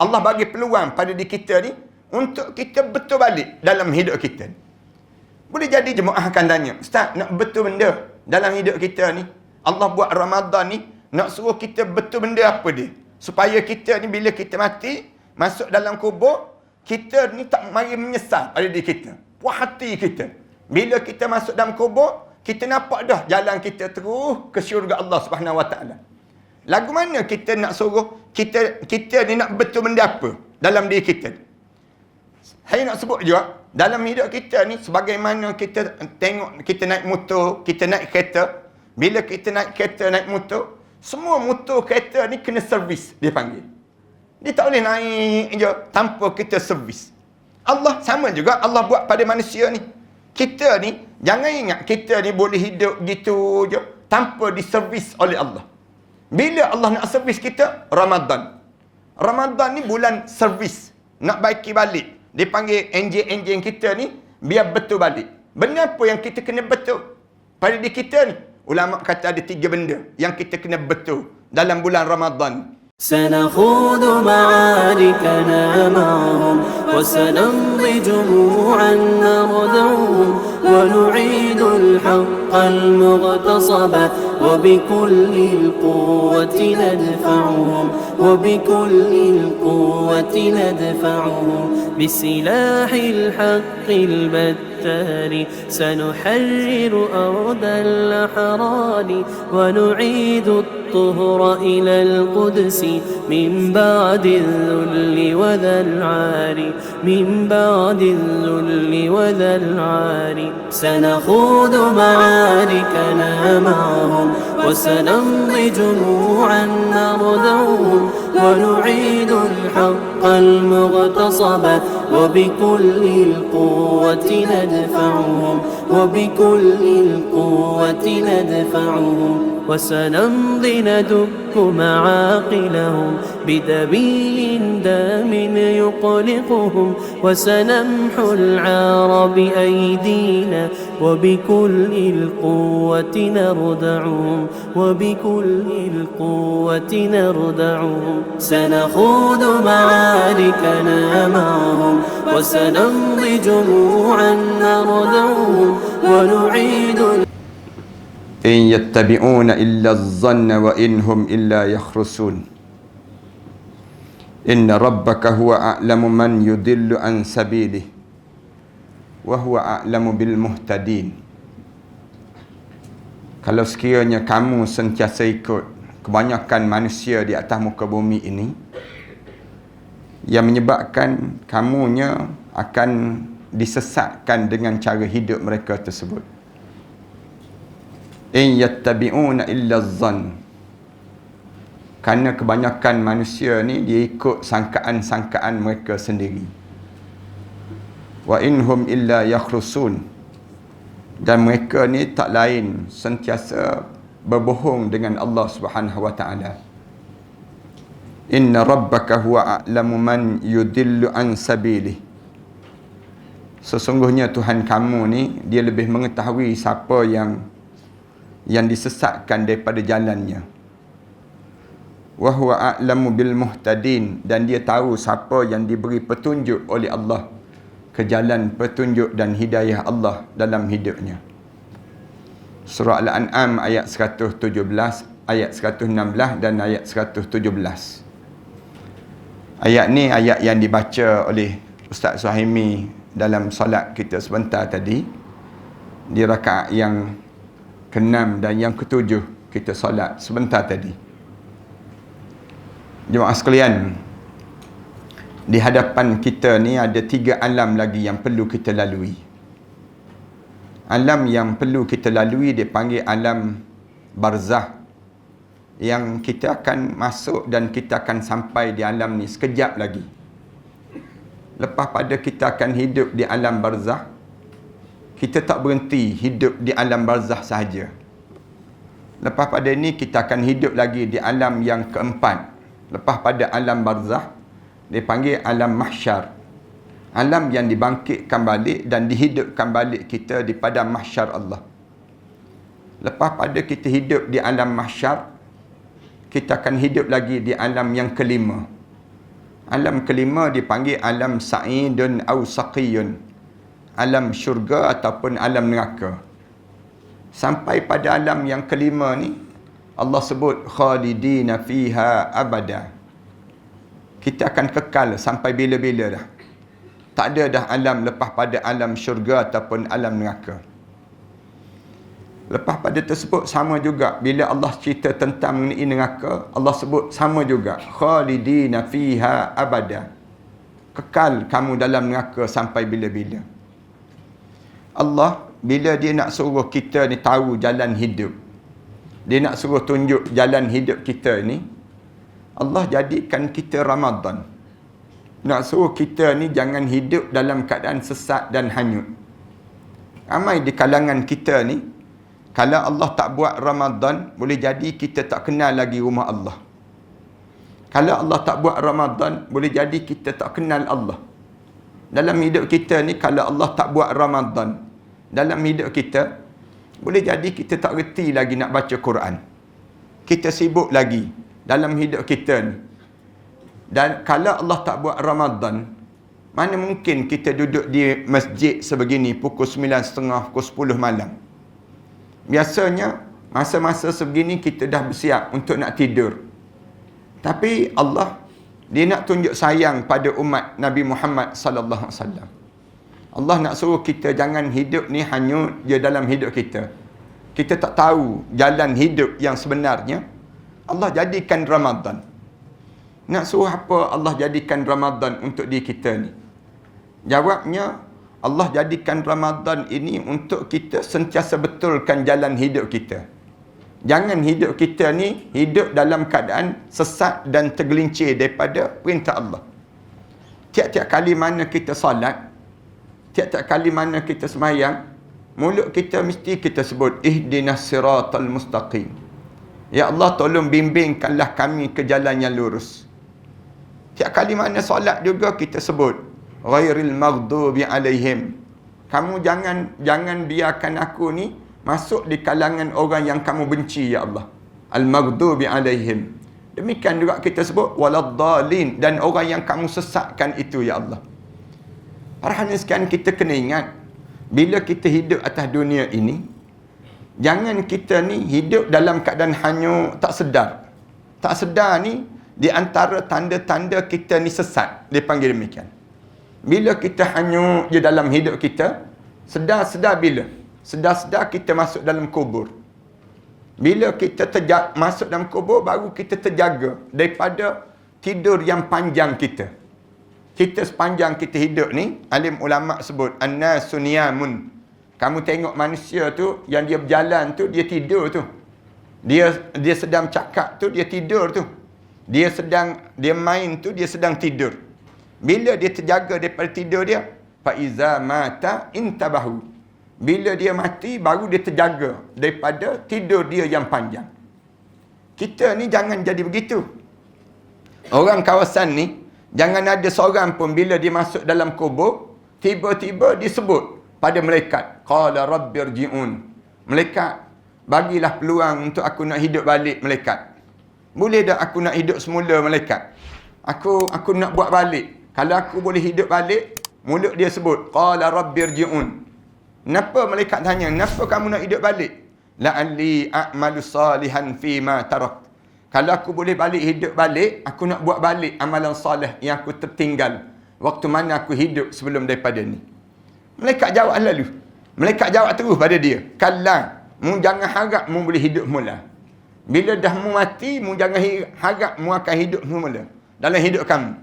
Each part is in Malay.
Allah bagi peluang pada diri kita ni untuk kita betul balik dalam hidup kita ni. Boleh jadi jemaah akan tanya, Ustaz, nak betul benda dalam hidup kita ni, Allah buat Ramadan ni, nak suruh kita betul benda apa dia? Supaya kita ni bila kita mati, masuk dalam kubur, kita ni tak mari menyesal pada diri kita. Puas hati kita. Bila kita masuk dalam kubur, kita nampak dah jalan kita terus ke syurga Allah Subhanahu Wa Taala. Lagu mana kita nak suruh kita ni nak betul benda apa dalam diri kita? Saya nak sebut juga, dalam hidup kita ni, sebagaimana kita tengok kita naik motor, kita naik kereta. Bila kita naik kereta, naik motor, semua motor kereta ni kena servis, dia panggil. Dia tak boleh naik je tanpa kita servis. Allah sama juga, Allah buat pada manusia ni. Kita ni, jangan ingat kita ni boleh hidup gitu je tanpa diservis oleh Allah. Bila Allah nak servis kita? Ramadan. Ramadan ni bulan servis. Nak baiki balik. Dia panggil enjin-enjin kita ni biar betul balik. Benda apa yang kita kena betul pada diri kita ni? Ulama kata ada 3 benda yang kita kena betul dalam bulan Ramadan. سنخوض معاركنا معهم وسنمضي جموعا نردعهم ونعيد الحق المغتصب وبكل القوة ندفعهم وبكل القوة ندفعهم بسلاح الحق البتار سنحرر أرض الأحرار ونعيد الطهر إلى القدس من بعد الذل وذا العار من بعد الذل وذا العار سنخوض معاركنا معهم وسنمضي جموعا نردعهم ونعيد الحق المغتصب وبكل القوة ندفعهم وبكل القوة ندفعهم وسنمضي ندك معاقلهم بدبي دام يقلقهم وسنمحو العار بأيدينا وبكل القوة نردعهم وبكل القوة نردعهم سنخوض معاركنا معهم وسنمضي جموعا نردعهم ونعيد إن يتبعون إلا الظن وإن هم إلا يخرسون إن ربك هو أعلم من يضل عن سبيله وهو أعلم بالمهتدين. Kalau sekiranya kamu sentiasa ikut kebanyakan manusia di atas muka bumi ini, yang menyebabkan kamunya akan disesatkan dengan cara hidup mereka tersebut. In yattabi'una illa zan. Kerana kebanyakan manusia ni dia ikut sangkaan-sangkaan mereka sendiri. Wa inhum illa yakhrusun. Dan mereka ni tak lain sentiasa berbohong dengan Allah Subhanahu wa taala. Inna rabbaka huwa a'lamu man yudillu an sabilih. Sesungguhnya Tuhan kamu ni dia lebih mengetahui siapa yang disesatkan daripada jalannya. Wa huwa a'lamu bil muhtadin, dan dia tahu siapa yang diberi petunjuk oleh Allah ke jalan petunjuk dan hidayah Allah dalam hidupnya. Surah Al-An'am ayat 117, ayat 116 dan ayat 117. Ayat ni ayat yang dibaca oleh Ustaz Suhaimi dalam solat kita sebentar tadi, di rakaat yang ke-6 dan yang ke-7 kita solat sebentar tadi. Jemaah sekalian, di hadapan kita ni ada 3 alam lagi yang perlu kita lalui. Alam yang perlu kita lalui dipanggil alam barzah, yang kita akan masuk dan kita akan sampai di alam ni sekejap lagi. Lepas pada kita akan hidup di alam barzah, kita tak berhenti hidup di alam barzah sahaja. Lepas pada ini kita akan hidup lagi di alam yang keempat. Lepas pada alam barzah, dipanggil alam mahsyar. Alam yang dibangkitkan balik dan dihidupkan balik kita di padang mahsyar Allah. Lepas pada kita hidup di alam mahsyar, kita akan hidup lagi di alam yang kelima. Alam kelima dipanggil alam sa'idun au saqiyun. Alam syurga ataupun alam neraka. Sampai pada alam yang kelima ni, Allah sebut khalidina fiha abada. Kita akan kekal sampai bila-bila dah. Tak ada dah alam lepas pada alam syurga ataupun alam neraka. Lepas pada tersebut sama juga bila Allah cerita tentang mengenai neraka, Allah sebut sama juga khalidina fiha abada. Kekal kamu dalam neraka sampai bila-bila. Allah bila dia nak suruh kita ni tahu jalan hidup, dia nak suruh tunjuk jalan hidup kita ni, Allah jadikan kita Ramadan. Nak suruh kita ni jangan hidup dalam keadaan sesat dan hanyut. Ramai di kalangan kita ni, kalau Allah tak buat Ramadan, boleh jadi kita tak kenal lagi rumah Allah. Kalau Allah tak buat Ramadan, boleh jadi kita tak kenal Allah. Dalam hidup kita ni, kalau Allah tak buat Ramadan, dalam hidup kita, boleh jadi kita tak reti lagi nak baca Quran. Kita sibuk lagi dalam hidup kita ni. Dan kalau Allah tak buat Ramadan, mana mungkin kita duduk di masjid sebegini pukul 9.30, pukul 10 malam. Biasanya, masa-masa sebegini kita dah bersiap untuk nak tidur. Tapi Allah, dia nak tunjuk sayang pada umat Nabi Muhammad sallallahu alaihi wasallam. Allah nak suruh kita jangan hidup ni hanyut je dalam hidup kita. Kita tak tahu jalan hidup yang sebenarnya. Allah jadikan Ramadan. Nak suruh apa Allah jadikan Ramadan untuk diri kita ni? Jawabnya, Allah jadikan Ramadan ini untuk kita sentiasa betulkan jalan hidup kita. Jangan hidup kita ni hidup dalam keadaan sesat dan tergelincir daripada perintah Allah. Tiap-tiap kali mana kita salat, tiap-tiap kali mana kita semayang, mulut kita mesti kita sebut ihdinas siratal mustaqim. Ya Allah, tolong bimbingkanlah kami ke jalan yang lurus. Tiap kali mana solat juga kita sebut ghairil maghdubi alaihim. Kamu jangan biarkan aku ni masuk di kalangan orang yang kamu benci, ya Allah. Al-maghdubi alaihim. Demikian juga kita sebut waladdallin, dan orang yang kamu sesatkan itu, ya Allah. Para hadirin sekalian, kita kena ingat, bila kita hidup atas dunia ini, jangan kita ni hidup dalam keadaan hanyut, tak sedar. Tak sedar ni di antara tanda-tanda kita ni sesat. Dia panggil demikian. Bila kita hanyut je dalam hidup kita, sedar-sedar bila? Sedar-sedar kita masuk dalam kubur. Bila kita masuk dalam kubur, baru kita terjaga daripada tidur yang panjang kita. Kita sepanjang kita hidup ni, alim ulama' sebut an-nasu niyamun. Kamu tengok manusia tu, yang dia berjalan tu, dia tidur tu. Dia sedang cakap tu, dia tidur tu. Dia main tu, dia sedang tidur. Bila dia terjaga daripada tidur dia, fa iza mata intabahu. Bila dia mati, baru dia terjaga daripada tidur dia yang panjang. Kita ni jangan jadi begitu. Orang kawasan ni, jangan ada seorang pun bila dia masuk dalam kubur, tiba-tiba disebut pada malaikat, qala rabbirji'un. Malaikat, bagilah peluang untuk aku nak hidup balik, malaikat. Boleh tak aku nak hidup semula, malaikat? Aku nak buat balik. Kalau aku boleh hidup balik, mulut dia sebut, qala rabbirji'un. Kenapa malaikat tanya, kenapa kamu nak hidup balik? La'alli a'malu salihan fima tarak. Kalau aku boleh balik hidup balik, aku nak buat balik amalan salih yang aku tertinggal waktu mana aku hidup sebelum daripada ni. Malaikat jawab lalu. Malaikat jawab terus pada dia, kalla, mu jangan harap mu boleh hidup mula. Bila dah mu mati, mu jangan harap mu akan hidup mula dalam hidup kamu.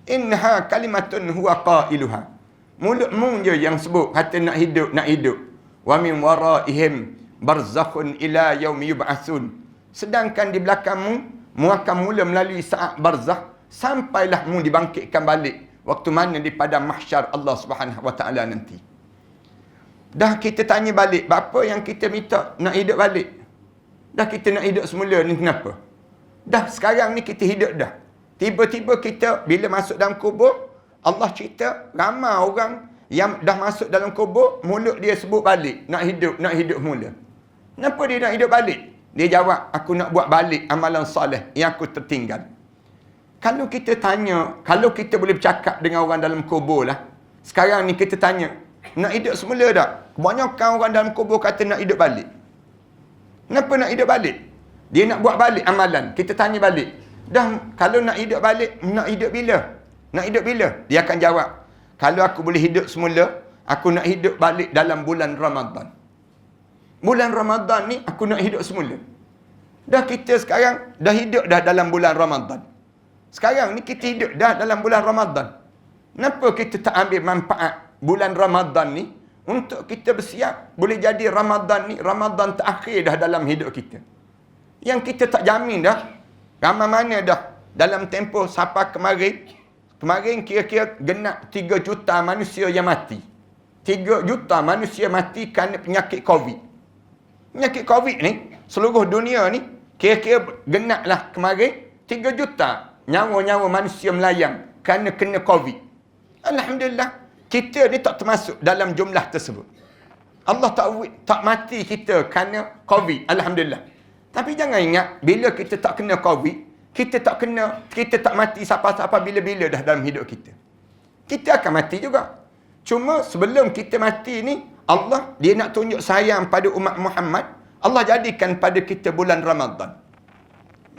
Innaha kalimatun huwa qailuha. Mulutmu je yang sebut kata nak hidup. Wa min waraihim barzakhun ila yaumi yub'atsun. Sedangkan di belakangmu, mu akan mula melalui saat barzakh sampailah mu dibangkitkan balik waktu mana di padang mahsyar Allah Subhanahu wa taala nanti. Dah kita tanya balik, apa yang kita minta nak hidup balik? Dah kita nak hidup semula ni kenapa? Dah sekarang ni kita hidup dah. Tiba-tiba kita bila masuk dalam kubur, Allah cerita ramai orang yang dah masuk dalam kubur, mulut dia sebut balik, nak hidup mula. Kenapa dia nak hidup balik? Dia jawab, aku nak buat balik amalan soleh yang aku tertinggal. Kalau kita tanya, kalau kita boleh bercakap dengan orang dalam kubur lah. Sekarang ni kita tanya, nak hidup semula tak? Kebanyakan orang dalam kubur kata nak hidup balik. Kenapa nak hidup balik? Dia nak buat balik amalan. Kita tanya balik. Dah, kalau nak hidup balik, nak hidup bila? Nak hidup bila? Dia akan jawab, kalau aku boleh hidup semula, aku nak hidup balik dalam bulan Ramadan. Bulan Ramadan ni, aku nak hidup semula. Dah kita sekarang, dah hidup dah dalam bulan Ramadan. Sekarang ni kita hidup dah dalam bulan Ramadan. Kenapa kita tak ambil manfaat bulan Ramadan ni untuk kita bersiap? Boleh jadi Ramadan ni, Ramadan terakhir dah dalam hidup kita. Yang kita tak jamin dah. Ramai mana dah dalam tempoh sampai kemarin kira-kira genap 3 juta manusia yang mati. 3 juta manusia mati kerana penyakit Covid. Penyakit Covid ni, seluruh dunia ni, kira-kira genaplah kemarin 3 juta nyawa-nyawa manusia melayang kerana kena Covid. Alhamdulillah, kita ni tak termasuk dalam jumlah tersebut. Allah tak mati kita kerana Covid. Alhamdulillah. Tapi jangan ingat, bila kita tak kena Covid, kita tak mati siapa-siapa bila-bila dah dalam hidup kita. Kita akan mati juga. Cuma sebelum kita mati ni, Allah, dia nak tunjuk sayang pada umat Muhammad. Allah jadikan pada kita bulan Ramadan.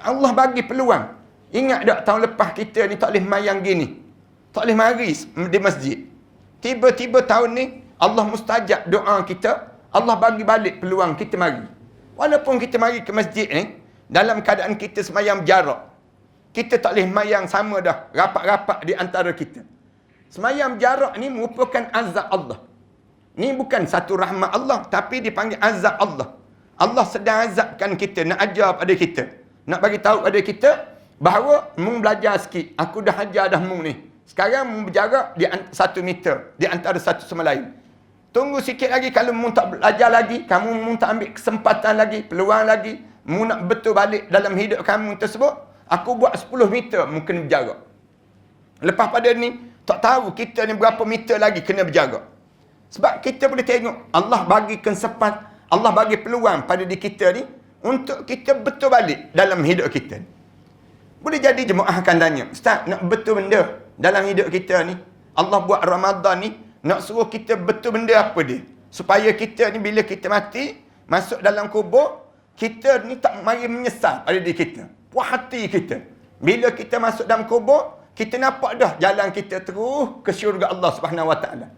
Allah bagi peluang. Ingat tak tahun lepas kita ni tak boleh mayang gini. Tak boleh mari di masjid. Tiba-tiba tahun ni, Allah mustajab doa kita. Allah bagi balik peluang kita mari. Walaupun kita mari ke masjid ni, dalam keadaan kita semayang jarak. Kita tak boleh mayang sama dah, rapat-rapat di antara kita. Semayang jarak ni merupakan azab Allah. Ni bukan satu rahmat Allah, tapi dipanggil azab Allah. Allah sedang azabkan kita, nak ajar pada kita. Nak bagi tahu pada kita, bahawa mung belajar sikit. Aku dah ajar dah mung ni. Sekarang mung berjarak di 1 meter, di antara satu sama lain. Tunggu sikit lagi, kalau mung tak belajar lagi, kamu mung tak ambil kesempatan lagi, peluang lagi, mung nak betul balik dalam hidup kamu tersebut, aku buat 10 meter mung kena berjarak. Lepas pada ni, tak tahu kita ni berapa meter lagi kena berjarak. Sebab kita boleh tengok, Allah bagi kesempatan, Allah bagi peluang pada diri kita ni, untuk kita betul balik dalam hidup kita ni. Boleh jadi jemaah akan tanya, Ustaz, nak betul benda dalam hidup kita ni? Allah buat Ramadan ni, nak suruh kita betul benda apa dia? Supaya kita ni bila kita mati, masuk dalam kubur, kita ni tak mari menyesal pada diri kita. Puas hati kita. Bila kita masuk dalam kubur, kita nampak dah jalan kita terus ke syurga Allah Subhanahu Wa Taala.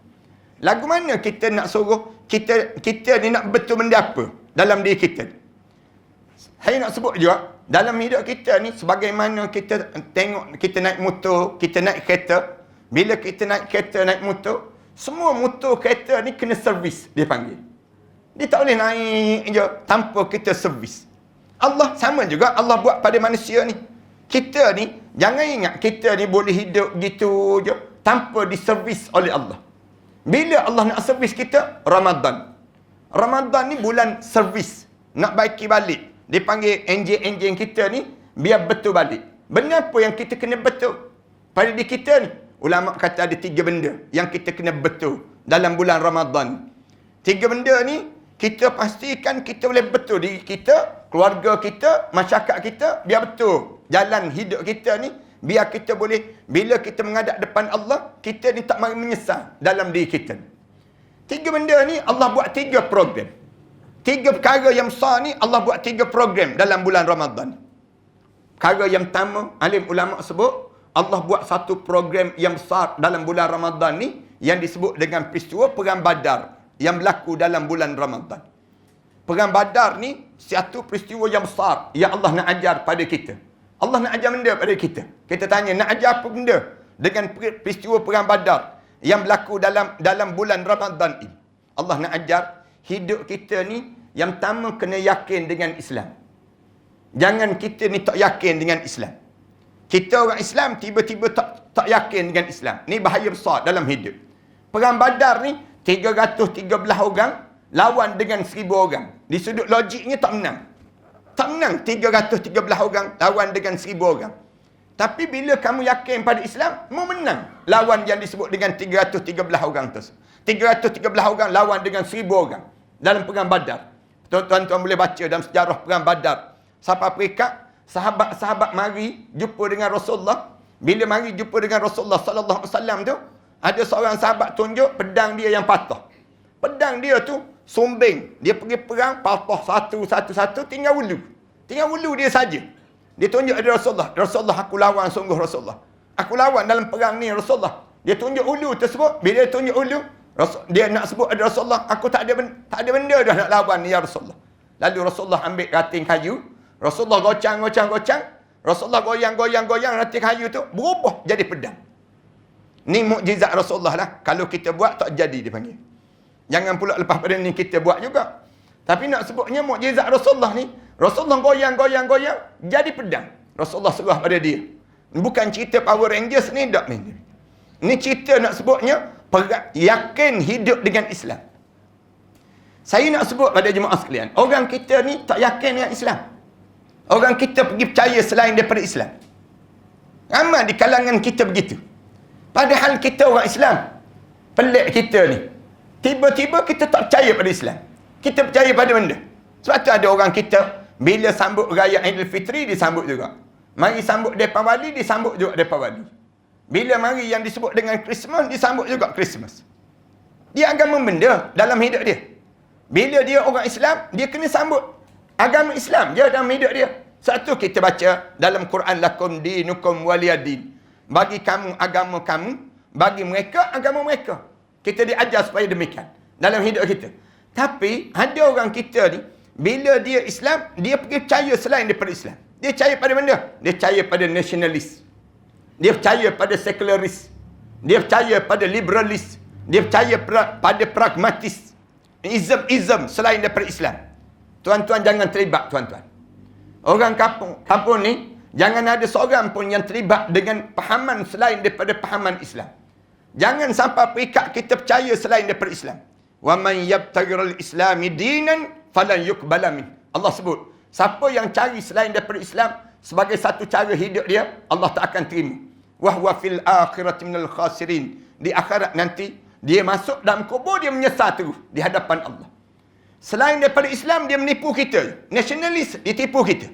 Lagu mana kita nak suruh kita ni nak betul benda apa dalam diri kita? Saya nak sebut juga, dalam hidup kita ni, sebagaimana kita tengok, kita naik motor, kita naik kereta. Bila kita naik kereta, naik motor, semua motor kereta ni kena servis, dia panggil. Dia tak boleh naik je tanpa kita servis. Allah sama juga, Allah buat pada manusia ni. Kita ni, jangan ingat kita ni boleh hidup gitu je tanpa diservis oleh Allah. Bila Allah nak servis kita? Ramadan. Ramadan ni bulan servis. Nak baiki balik. Dia panggil enjin-enjin kita ni biar betul balik. Benda apa yang kita kena betul pada diri kita ni? Ulama kata ada 3 benda yang kita kena betul dalam bulan Ramadan. 3 benda ni kita pastikan kita boleh betul diri kita, keluarga kita, masyarakat kita, biar betul jalan hidup kita ni, biar kita boleh, bila kita menghadap depan Allah, kita ni tak mari menyesal dalam diri kita. 3 benda ni Allah buat 3 program. 3 perkara yang besar ni Allah buat 3 program dalam bulan Ramadan. Perkara yang pertama, alim ulama sebut, Allah buat satu program yang besar dalam bulan Ramadan ni yang disebut dengan peristiwa Perang Badar yang berlaku dalam bulan Ramadan. Perang Badar ni satu peristiwa yang besar yang Allah nak ajar pada kita. Allah nak ajar benda pada kita. Kita tanya, nak ajar apa benda dengan peristiwa Perang Badar yang berlaku dalam bulan Ramadan ini? Allah nak ajar hidup kita ni yang pertama kena yakin dengan Islam. Jangan kita ni tak yakin dengan Islam. Kita orang Islam tiba-tiba tak yakin dengan Islam. Ni bahaya besar dalam hidup. Perang Badar ni 313 orang lawan dengan 1000 orang. Di sudut logiknya tak menang. Tak menang 313 orang lawan dengan 1000 orang. Tapi bila kamu yakin pada Islam, mau menang lawan yang disebut dengan 313 orang tersebut. 313 orang lawan dengan 1000 orang dalam Perang Badar. Tuan-tuan boleh baca dalam sejarah Perang Badar. Sampai peringkat sahabat-sahabat mari jumpa dengan Rasulullah. Bila mari jumpa dengan Rasulullah sallallahu alaihi wasallam tu, ada seorang sahabat tunjuk pedang dia yang patah. Pedang dia tu sumbing. Dia pergi perang, patah satu, tinggal ulu. Tinggal ulu dia saja. Dia tunjuk ada Rasulullah. Rasulullah, aku lawan sungguh Rasulullah. Aku lawan dalam perang ni Rasulullah. Dia tunjuk ulu tersebut. Bila dia tunjuk ulu, dia nak sebut ada Rasulullah. Aku tak ada benda dah nak lawan ni ya Rasulullah. Lalu Rasulullah ambil rating kayu. Rasulullah gocang. Rasulullah goyang rating kayu tu berubah jadi pedang. Ni mukjizat Rasulullah lah. Kalau kita buat tak jadi dia panggil. Jangan pula lepas pada ni kita buat juga. Tapi nak sebutnya mukjizat Rasulullah ni, Rasulullah goyang, jadi pedang. Rasulullah serah pada dia. Bukan cerita Power Rangers ni, tak ni. Ni cerita nak sebutnya, yakin hidup dengan Islam. Saya nak sebut pada jemaah sekalian, orang kita ni tak yakin dengan Islam. Orang kita pergi percaya selain daripada Islam. Ramai di kalangan kita begitu. Padahal kita orang Islam. Pelik kita ni. Tiba-tiba kita tak percaya pada Islam. Kita percaya pada benda. Sebab tu ada orang kita, bila sambut raya Aidilfitri, disambut juga. Mari sambut Deepawali, disambut juga Deepawali. Bila mari yang disebut dengan Christmas, disambut juga Christmas. Dia agama benda dalam hidup dia. Bila dia orang Islam, dia kena sambut agama Islam je dalam hidup dia. Satu kita baca dalam Quran, lakum dinukum waliyadin. Bagi kamu agama kamu, bagi mereka agama mereka. Kita diajar supaya demikian dalam hidup kita. Tapi ada orang kita ni, bila dia Islam, dia pergi percaya selain daripada Islam. Dia percaya pada benda. Dia percaya pada nasionalis. Dia percaya pada sekularis. Dia percaya pada liberalis. Dia percaya pada pragmatis. Ism selain daripada Islam. Tuan-tuan jangan terlibat, tuan-tuan. Orang kampung ni, jangan ada seorang pun yang terlibat dengan pahaman selain daripada pahaman Islam. Jangan sampai perikat kita percaya selain daripada Islam. Wa man yabtaghiral islami dinan falan yuqbala min. Allah sebut, siapa yang cari selain daripada Islam sebagai satu cara hidup dia, Allah tak akan terima. Wa huwa fil akhirati minal khasirin. Di akhirat nanti dia masuk dalam kubur, dia menyesal terus di hadapan Allah. Selain daripada Islam, dia menipu kita. Nasionalis, dia tipu kita.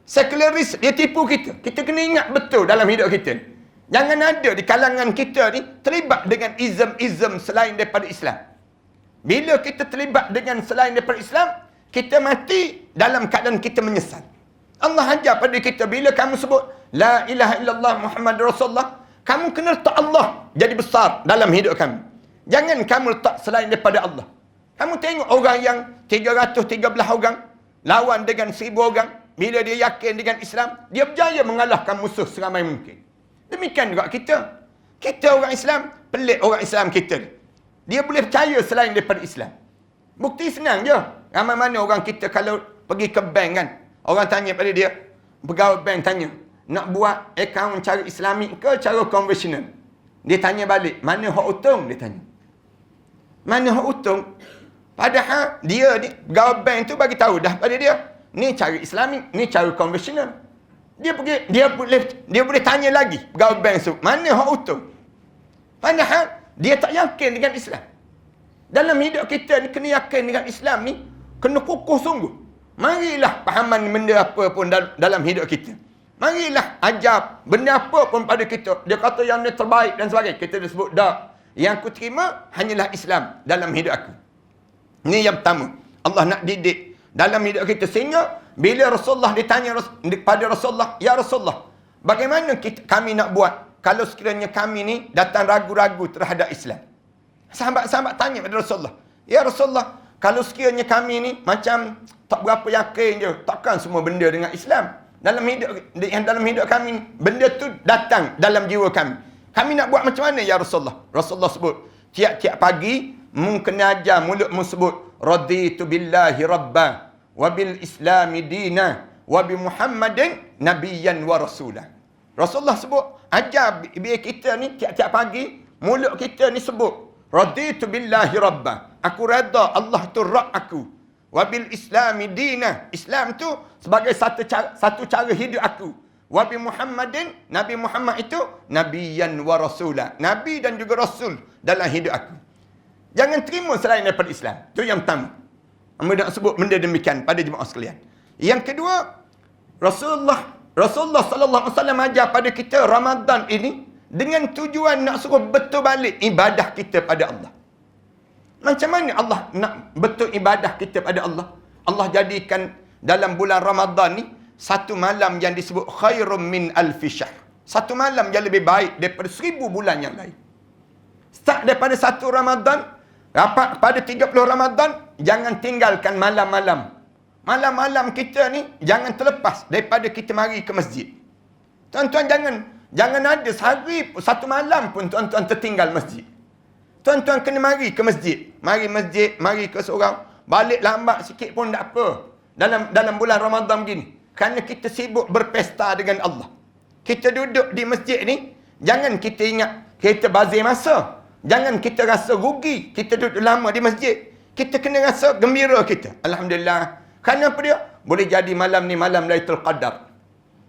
Sekularis, dia tipu kita. Kita kena ingat betul dalam hidup kita. Jangan ada di kalangan kita ni terlibat dengan ism selain daripada Islam. Bila kita terlibat dengan selain daripada Islam, kita mati dalam keadaan kita menyesal. Allah ajar pada kita, bila kamu sebut La ilaha illallah Muhammad Rasulullah, kamu kena letak Allah jadi besar dalam hidup kamu. Jangan kamu letak selain daripada Allah. Kamu tengok orang yang 313 orang lawan dengan 1000 orang. Bila dia yakin dengan Islam, dia berjaya mengalahkan musuh seramai mungkin. Demikian juga kita. Kita orang Islam, pelik orang Islam kita. Dia boleh percaya selain daripada Islam. Bukti senang je. Ramai mana orang kita kalau pergi ke bank kan, orang tanya pada dia, pegawai bank tanya, nak buat akaun cara Islamik ke cara konvensional? Dia tanya balik, mana hak untung? Dia tanya. Mana hak untung? Padahal dia ni, pegawai bank tu bagi tahu dah pada dia, ni cara Islamik, ni cara konvensional. Dia boleh tanya lagi pegawai bank tu, mana hak untung? Padahal dia tak yakin dengan Islam. Dalam hidup kita ni kena yakin dengan Islam ni, kena kukuh sungguh. Marilah pahaman benda apa pun dalam hidup kita. Marilah ajar benda apa pun pada kita. Dia kata yang ni terbaik dan sebagainya. Kita dah sebut dah. Yang aku terima hanyalah Islam dalam hidup aku. Ini yang pertama. Allah nak didik dalam hidup kita. Sehingga bila Rasulullah ditanya kepada Rasulullah, ya Rasulullah, bagaimana kami nak buat kalau sekiranya kami ni datang ragu-ragu terhadap Islam? Sahabat-sahabat tanya kepada Rasulullah, ya Rasulullah, kalau sekiranya kami ni macam tak berapa yakin je, takkan semua benda dengan Islam. Dalam hidup kami ni, benda tu datang dalam jiwa kami. Kami nak buat macam mana ya Rasulullah? Rasulullah sebut, tiap-tiap pagi mu kena ajar mulutmu sebut, raditu billahi rabba wa bil islami dina wa bi Muhammadin nabiyyan wa rasulah. Rasulullah sebut, ajar biar kita ni tiap-tiap pagi mulut kita ni sebut, raditu billahi rabba. Aku redha Allah tu Rabb aku. Wa bil islami dina. Islam tu sebagai satu cara hidup aku. Wa bi Muhammadin, Nabi Muhammad itu nabiyyan wa rasulah. Nabi dan juga rasul dalam hidup aku. Jangan terima selain daripada Islam. Itu yang pertama. Amba nak sebut benda demikian pada jemaah sekalian. Yang kedua, Rasulullah sallallahu alaihi wasallam ajar pada kita Ramadan ini dengan tujuan nak suruh betul balik ibadah kita pada Allah. Macam mana Allah nak betul ibadah kita pada Allah? Allah jadikan dalam bulan Ramadan ni satu malam yang disebut khairum min alfi syahr. Satu malam yang lebih baik daripada 1000 bulan yang lain. Start daripada 1 Ramadan, rapat pada 30 Ramadan, jangan tinggalkan malam-malam. Malam-malam kita ni jangan terlepas daripada kita mari ke masjid. Tuan-tuan jangan ada sehari satu malam pun tuan-tuan tertinggal masjid. Tuan-tuan kena mari ke masjid. Mari masjid, mari ke seorang. Balik lambat sikit pun tak apa. Dalam bulan Ramadan begini. Kerana kita sibuk berpesta dengan Allah. Kita duduk di masjid ni, jangan kita ingat kita bazir masa. Jangan kita rasa rugi kita duduk lama di masjid. Kita kena rasa gembira kita. Alhamdulillah. Kerana apa dia? Boleh jadi malam ni malam Lailatul Qadar.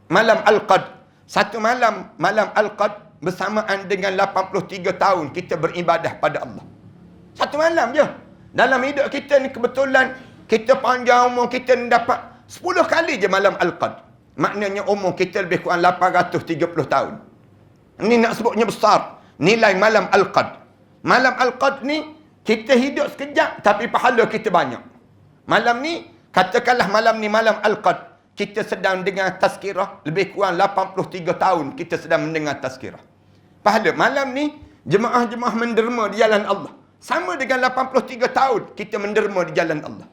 Malam Al-Qadr. Satu malam Al-Qadr bersamaan dengan 83 tahun kita beribadah pada Allah. Satu malam je. Dalam hidup kita ni kebetulan kita panjang umur kita ni dapat 10 kali je malam Al-Qadr. Maknanya umur kita lebih kurang 830 tahun. Ini nak sebutnya besar. Nilai malam Al-Qadr. Malam Al-Qadr ni kita hidup sekejap tapi pahala kita banyak. Malam ni, katakanlah malam ni malam Al-Qadr. Kita sedang dengar tazkirah, lebih kurang 83 tahun kita sedang mendengar tazkirah. Pahala malam ni, jemaah-jemaah menderma di jalan Allah. Sama dengan 83 tahun kita menderma di jalan Allah.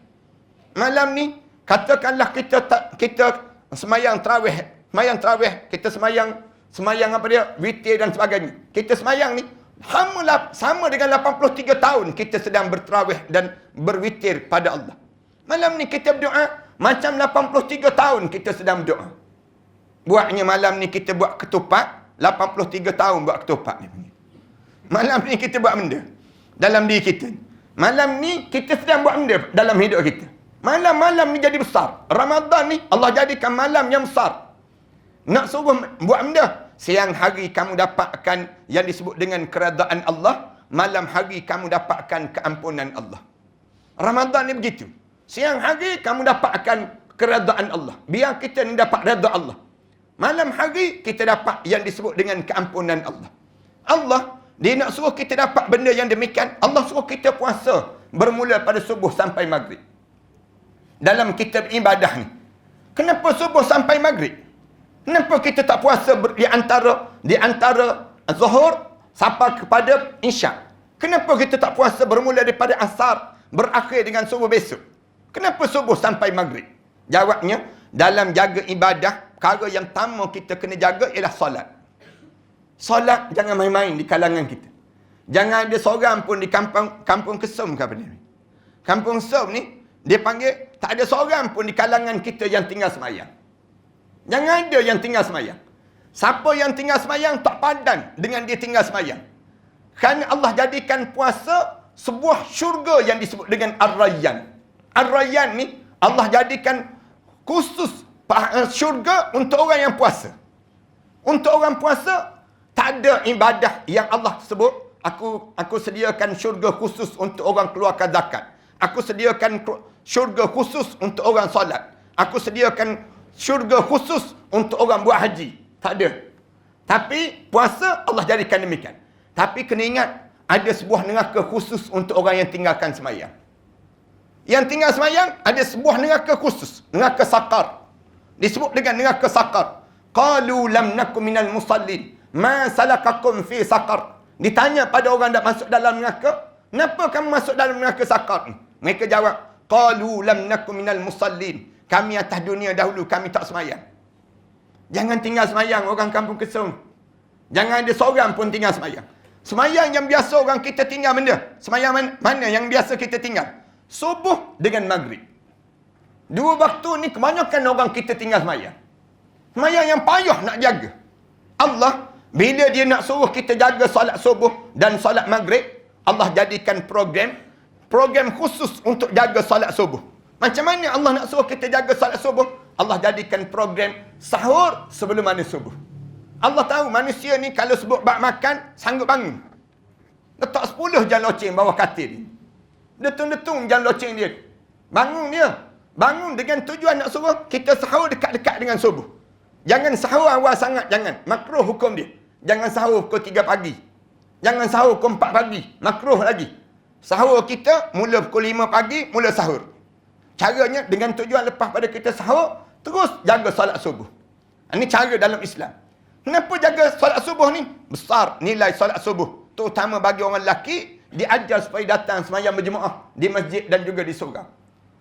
Malam ni, katakanlah kita semayang tarawih, kita semayang apa dia, witir dan sebagainya. Kita semayang ni, sama dengan 83 tahun kita sedang bertarawih dan berwitir pada Allah. Malam ni kita berdoa, macam 83 tahun kita sedang berdoa. Buatnya malam ni kita buat ketupat, 83 tahun buat ketupat ni. Malam ni kita buat benda dalam diri kita. Malam ni kita sedang buat benda dalam hidup kita. Malam-malam ni jadi besar. Ramadan ni Allah jadikan malam yang besar. Nak suruh buat benda. Siang hari kamu dapatkan yang disebut dengan keredaan Allah. Malam hari kamu dapatkan keampunan Allah. Ramadan ni begitu. Siang hari kamu dapatkan keredaan Allah. Biar kita ni dapat redha Allah. Malam hari kita dapat yang disebut dengan keampunan Allah. Allah, dia nak suruh kita dapat benda yang demikian. Allah suruh kita puasa bermula pada subuh sampai maghrib. Dalam kitab ibadah ni. Kenapa subuh sampai maghrib? Kenapa kita tak puasa di antara zuhur sampai kepada isyak? Kenapa kita tak puasa bermula daripada asar berakhir dengan subuh besok? Kenapa subuh sampai maghrib? Jawabnya, dalam jaga ibadah, perkara yang pertama kita kena jaga ialah solat. Solat jangan main-main di kalangan kita. Jangan ada seorang pun di kampung Kesum ke apa ni. Kampung Kesum ni, dia panggil, tak ada seorang pun di kalangan kita yang tinggal semayang. Jangan ada yang tinggal semayang. Siapa yang tinggal semayang tak padan dengan dia tinggal semayang. Kerana Allah jadikan puasa sebuah syurga yang disebut dengan Ar-Rayyan. Ar-Rayyan ni Allah jadikan khusus syurga untuk orang yang puasa. Untuk orang puasa tak ada ibadah yang Allah sebut aku sediakan syurga khusus untuk orang keluarkan zakat. Aku sediakan syurga khusus untuk orang solat. Aku sediakan syurga khusus untuk orang buat haji. Tak ada. Tapi puasa Allah jadikan demikian. Tapi kena ingat ada sebuah neraka khusus untuk orang yang tinggalkan semayang. Yang tinggal semayang, ada sebuah neraka khusus. Neraka Saqar. Disebut dengan neraka Saqar. Qalu lam nakum minal musallin. Ma salakakum fi Saqar. Ditanya pada orang yang masuk dalam neraka, kenapa kamu masuk dalam neraka Saqar ni? Mereka jawab, Qalu lam nakum minal musallin. Kami atas dunia dahulu, kami tak semayang. Jangan tinggal semayang orang kampung Kesung. Jangan ada seorang pun tinggal semayang. Semayang yang biasa orang kita tinggal benda. Semayang mana yang biasa kita tinggal? Subuh dengan maghrib. Dua waktu ni kebanyakan orang kita tinggal semayang. Semayang yang payah nak jaga. Allah, bila dia nak suruh kita jaga solat subuh dan solat maghrib, Allah jadikan program khusus untuk jaga solat subuh. Macam mana Allah nak suruh kita jaga solat subuh? Allah jadikan program sahur sebelum mana subuh. Allah tahu manusia ni kalau sebut bab makan, sanggup bangun. Letak 10 jam loceng bawah katil ni. Detung-detung jam loceng dia. Bangun dia. Bangun dengan tujuan nak suruh kita sahur dekat-dekat dengan subuh. Jangan sahur awal sangat, jangan. Makruh hukum dia. Jangan sahur pukul 3 pagi. Jangan sahur pukul 4 pagi. Makruh lagi. Sahur kita mula pukul 5 pagi, mula sahur. Caranya dengan tujuan lepas pada kita sahur, terus jaga solat subuh. Ini cara dalam Islam. Kenapa jaga solat subuh ni? Besar nilai solat subuh. Terutama bagi orang lelaki, diajar supaya datang semayang berjemaah di masjid dan juga di surau.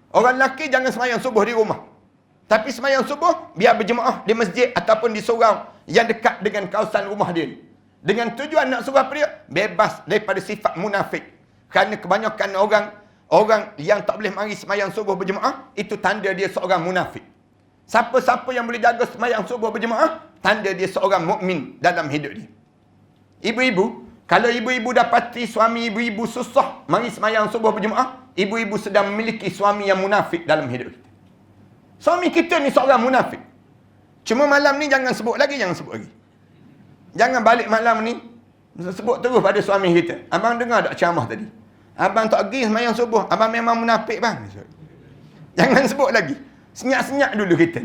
Orang lelaki jangan semayang subuh di rumah. Tapi semayang subuh, biar berjemaah di masjid ataupun di surau yang dekat dengan kawasan rumah dia. Dengan tujuan nak suruh apa dia? Bebas daripada sifat munafik. Kerana kebanyakan orang yang tak boleh mari semayang subuh berjemaah, itu tanda dia seorang munafik. Siapa-siapa yang boleh jaga semayang subuh berjemaah, tanda dia seorang mukmin dalam hidup dia. Ibu-ibu, kalau ibu-ibu dapati suami ibu-ibu susah mari semayang subuh berjemaah, ibu-ibu sedang memiliki suami yang munafik dalam hidup kita. Suami kita ni seorang munafik. Cuma malam ni jangan sebut lagi. Jangan balik malam ni sebut terus pada suami kita. Abang dengar tak ceramah tadi? Abang tak pergi semayang subuh. Abang memang munafik bang. Jangan sebut lagi. Senyap-senyap dulu kita.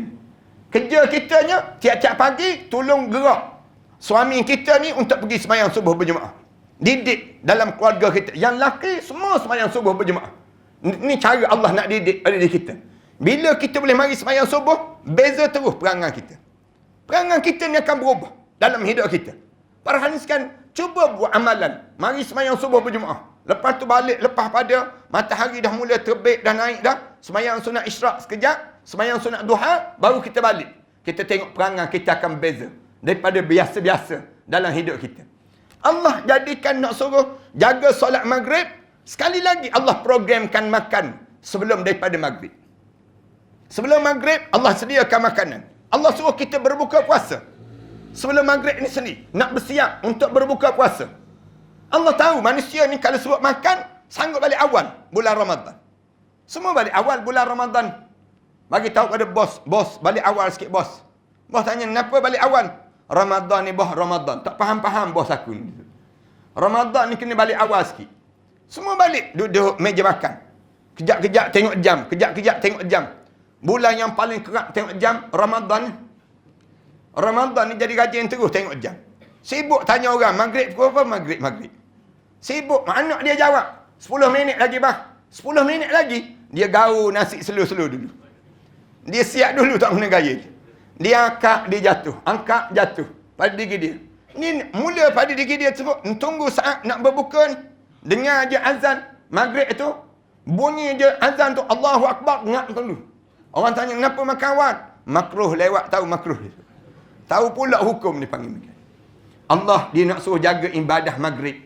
Kerja kitanya tiap-tiap pagi tolong gerak suami kita ni untuk pergi semayang subuh berjemaah. Didik dalam keluarga kita. Yang lelaki semua semayang subuh berjemaah. Ini cara Allah nak didik pada diri kita. Bila kita boleh mari semayang subuh, beza terus perangai kita. Perangai kita ni akan berubah dalam hidup kita. Para hadiskan, cuba buat amalan. Mari semayang subuh berjemaah. Lepas tu balik, lepas pada matahari dah mula terbit, dah naik dah. Semayang sunat isyraq sekejap. Semayang sunat duha, baru kita balik. Kita tengok perangai kita akan beza. Daripada biasa-biasa dalam hidup kita. Allah jadikan nak suruh jaga solat maghrib. Sekali lagi Allah programkan makan sebelum daripada maghrib. Sebelum maghrib, Allah sediakan makanan. Allah suruh kita berbuka puasa. Sebelum maghrib ni sendiri, nak bersiap untuk berbuka puasa. Allah tahu manusia ni kalau suruh makan, sanggup balik awal bulan Ramadan. Semua balik awal bulan Ramadan. Bagi tahu pada bos, balik awal sikit bos. Bos tanya, kenapa balik awal? Ramadan ni bos, Ramadan. Tak faham-faham bos aku ni. Ramadan ni kena balik awal sikit. Semua balik, duduk meja makan. Kejap-kejap tengok jam, kejap-kejap tengok jam. Bulan yang paling kerap tengok jam, Ramadan. Ramadan ni jadi rajin terus tengok jam. Sibuk tanya orang, maghrib pukul apa? Maghrib. Sibuk, anak dia jawab, 10 minit lagi bah. 10 minit lagi, dia gaul nasi slow-slow dulu. Dia siap dulu tak guna gaya. Dia angkat, dia jatuh. Angkat, jatuh. Pada diri dia. Ni mula pada diri dia sebut, tunggu saat nak berbuka ni. Dengar je azan, maghrib tu. Bunyi je azan tu, Allahu Akbar, ngak dulu. Orang tanya, kenapa makan awal? Makruh lewat, tahu makruh. Tahu pula hukum ni panggil makan. Allah dia nak suruh jaga ibadah maghrib.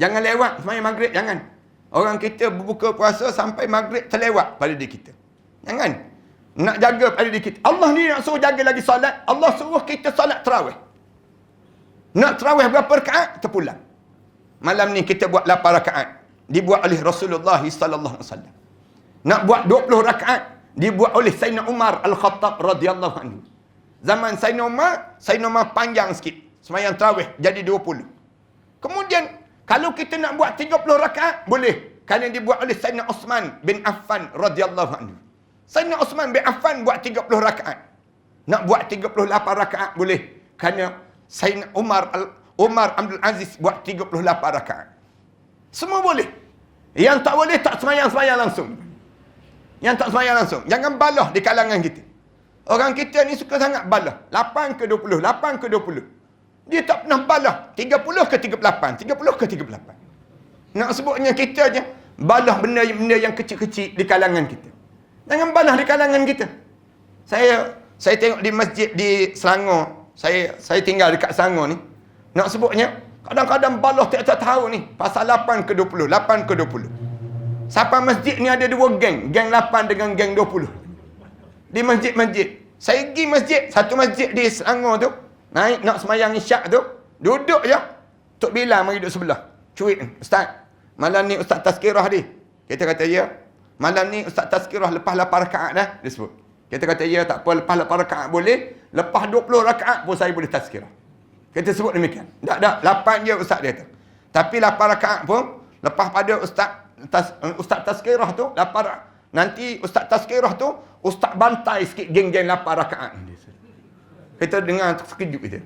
Jangan lewat semayang maghrib, jangan. Orang kita berbuka puasa sampai maghrib terlewat pada diri kita. Jangan. Nak jaga pada diri kita. Allah ni nak suruh jaga lagi solat. Allah suruh kita solat tarawih. Nak tarawih berapa rakaat? Kita pulang. Malam ni kita buat 8 rakaat. Dibuat oleh Rasulullah sallallahu alaihi wasallam. Nak buat 20 rakaat. Dibuat oleh Sayyidina Umar Al-Khattab radhiyallahu anhu. Zaman Sayyidina Umar panjang sikit. Semayang tarawih jadi 20. Kemudian, kalau kita nak buat 30 rakaat, boleh. Kerana dibuat oleh Sayyidina Osman bin Affan radhiyallahu anhu. Sayyidina Osman bin Affan buat 30 rakaat. Nak buat 38 rakaat, boleh. Kerana Sayyidina Umar Abdul Aziz buat 38 rakaat. Semua boleh. Yang tak boleh, tak semayang-semayang langsung. Yang tak semayang langsung. Jangan balah di kalangan kita. Orang kita ni suka sangat balah. 8 ke 20, 8 ke 20. Dia tak pernah balah. 30 ke 38, 30 ke 38. Nak sebutnya kita je balah benda-benda yang kecil-kecil di kalangan kita. Jangan balah di kalangan kita. Saya tengok di masjid di Selangor. Saya tinggal dekat Selangor ni. Nak sebutnya, kadang-kadang balah tiap-tiap tahun ni. Pasal 8 ke 20, 8 ke 20. Sampai masjid ni ada 2 geng. Geng 8 dengan geng 20. Di masjid-masjid. Saya pergi masjid. Satu masjid di Selangor tu. Naik nak semayang isyak tu. Duduk je. Tok Bilal mari duduk sebelah. Cuit. Ustaz. Malam ni Ustaz tazkirah dia. Kita kata ya. Malam ni Ustaz tazkirah lepas 8 rakaat dah. Dia sebut. Kita kata ya tak apa. Lepas 8 rakaat boleh. Lepas 20 rakaat pun saya boleh tazkirah. Kita sebut demikian. Tak. 8 je Ustaz dia kata. Tapi 8 rakaat pun. Lepas pada Ustaz tazkirah tu. Nanti Ustaz tazkirah tu. Ustaz bantai sikit geng-geng 8 rakaat. Kita dengar terkejut kita.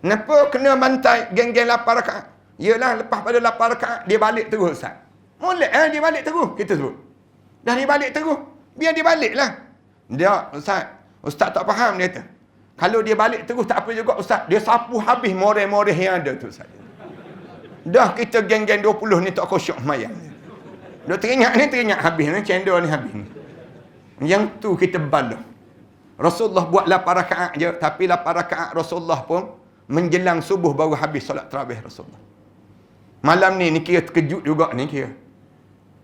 Kenapa kena bantai geng-geng 8 rakaat? Yelah, lepas pada 8 rakaat, dia balik terus, Ustaz. Molek dia balik terus, kita sebut. Dah dia balik terus, biar dia balik lah. Dia, Ustaz tak faham, dia kata. Kalau dia balik terus tak apa juga, Ustaz. Dia sapu habis moreh-moreh yang ada tu, Ustaz. Dah kita geng-geng 20 ni tak khusyuk semayang. Dia teringat habis ni, cendol ni habis ni. Yang tu kita bala. Rasulullah buat 8 rakaat je, tapi 8 rakaat Rasulullah pun menjelang subuh baru habis solat tarawih Rasulullah. Malam ni kira terkejut juga ni kira.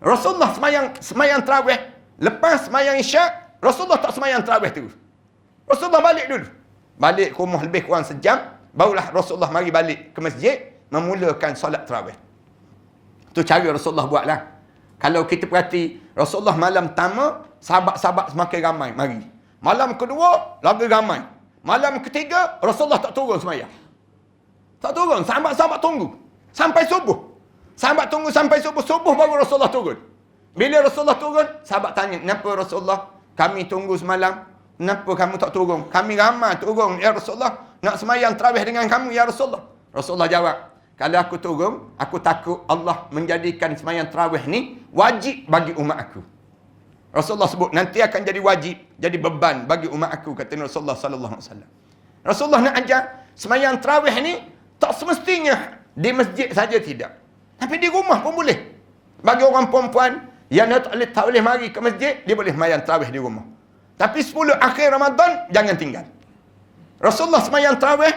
Rasulullah semayang tarawih, lepas semayang isyak, Rasulullah tak semayang tarawih terus. Rasulullah balik dulu. Balik ke rumah lebih kurang sejam, barulah Rasulullah mari balik ke masjid, memulakan solat tarawih. Tu cara Rasulullah buatlah. Kalau kita perhati, Rasulullah malam pertama, sahabat-sahabat semakin ramai, mari. Malam kedua, lagi ramai. Malam ketiga, Rasulullah tak turun semayang. Tak turun, sahabat-sahabat tunggu. Sampai subuh. Sahabat tunggu sampai subuh, subuh baru Rasulullah turun. Bila Rasulullah turun, sahabat tanya, kenapa Rasulullah? Kami tunggu semalam, kenapa kamu tak turun? Kami ramai turun, ya Rasulullah. Nak semayang tarawih dengan kamu, ya Rasulullah. Rasulullah jawab, kalau aku turun, aku takut Allah menjadikan semayang tarawih ni wajib bagi umat aku. Rasulullah sebut, nanti akan jadi wajib, jadi beban bagi umat aku, kata Rasulullah sallallahu alaihi wasallam. Rasulullah nak ajar, semayang tarawih ni tak semestinya di masjid saja, tidak. Tapi di rumah pun boleh. Bagi orang perempuan yang tak boleh mari ke masjid, dia boleh semayang tarawih di rumah. Tapi 10 akhir Ramadan, jangan tinggal. Rasulullah semayang tarawih,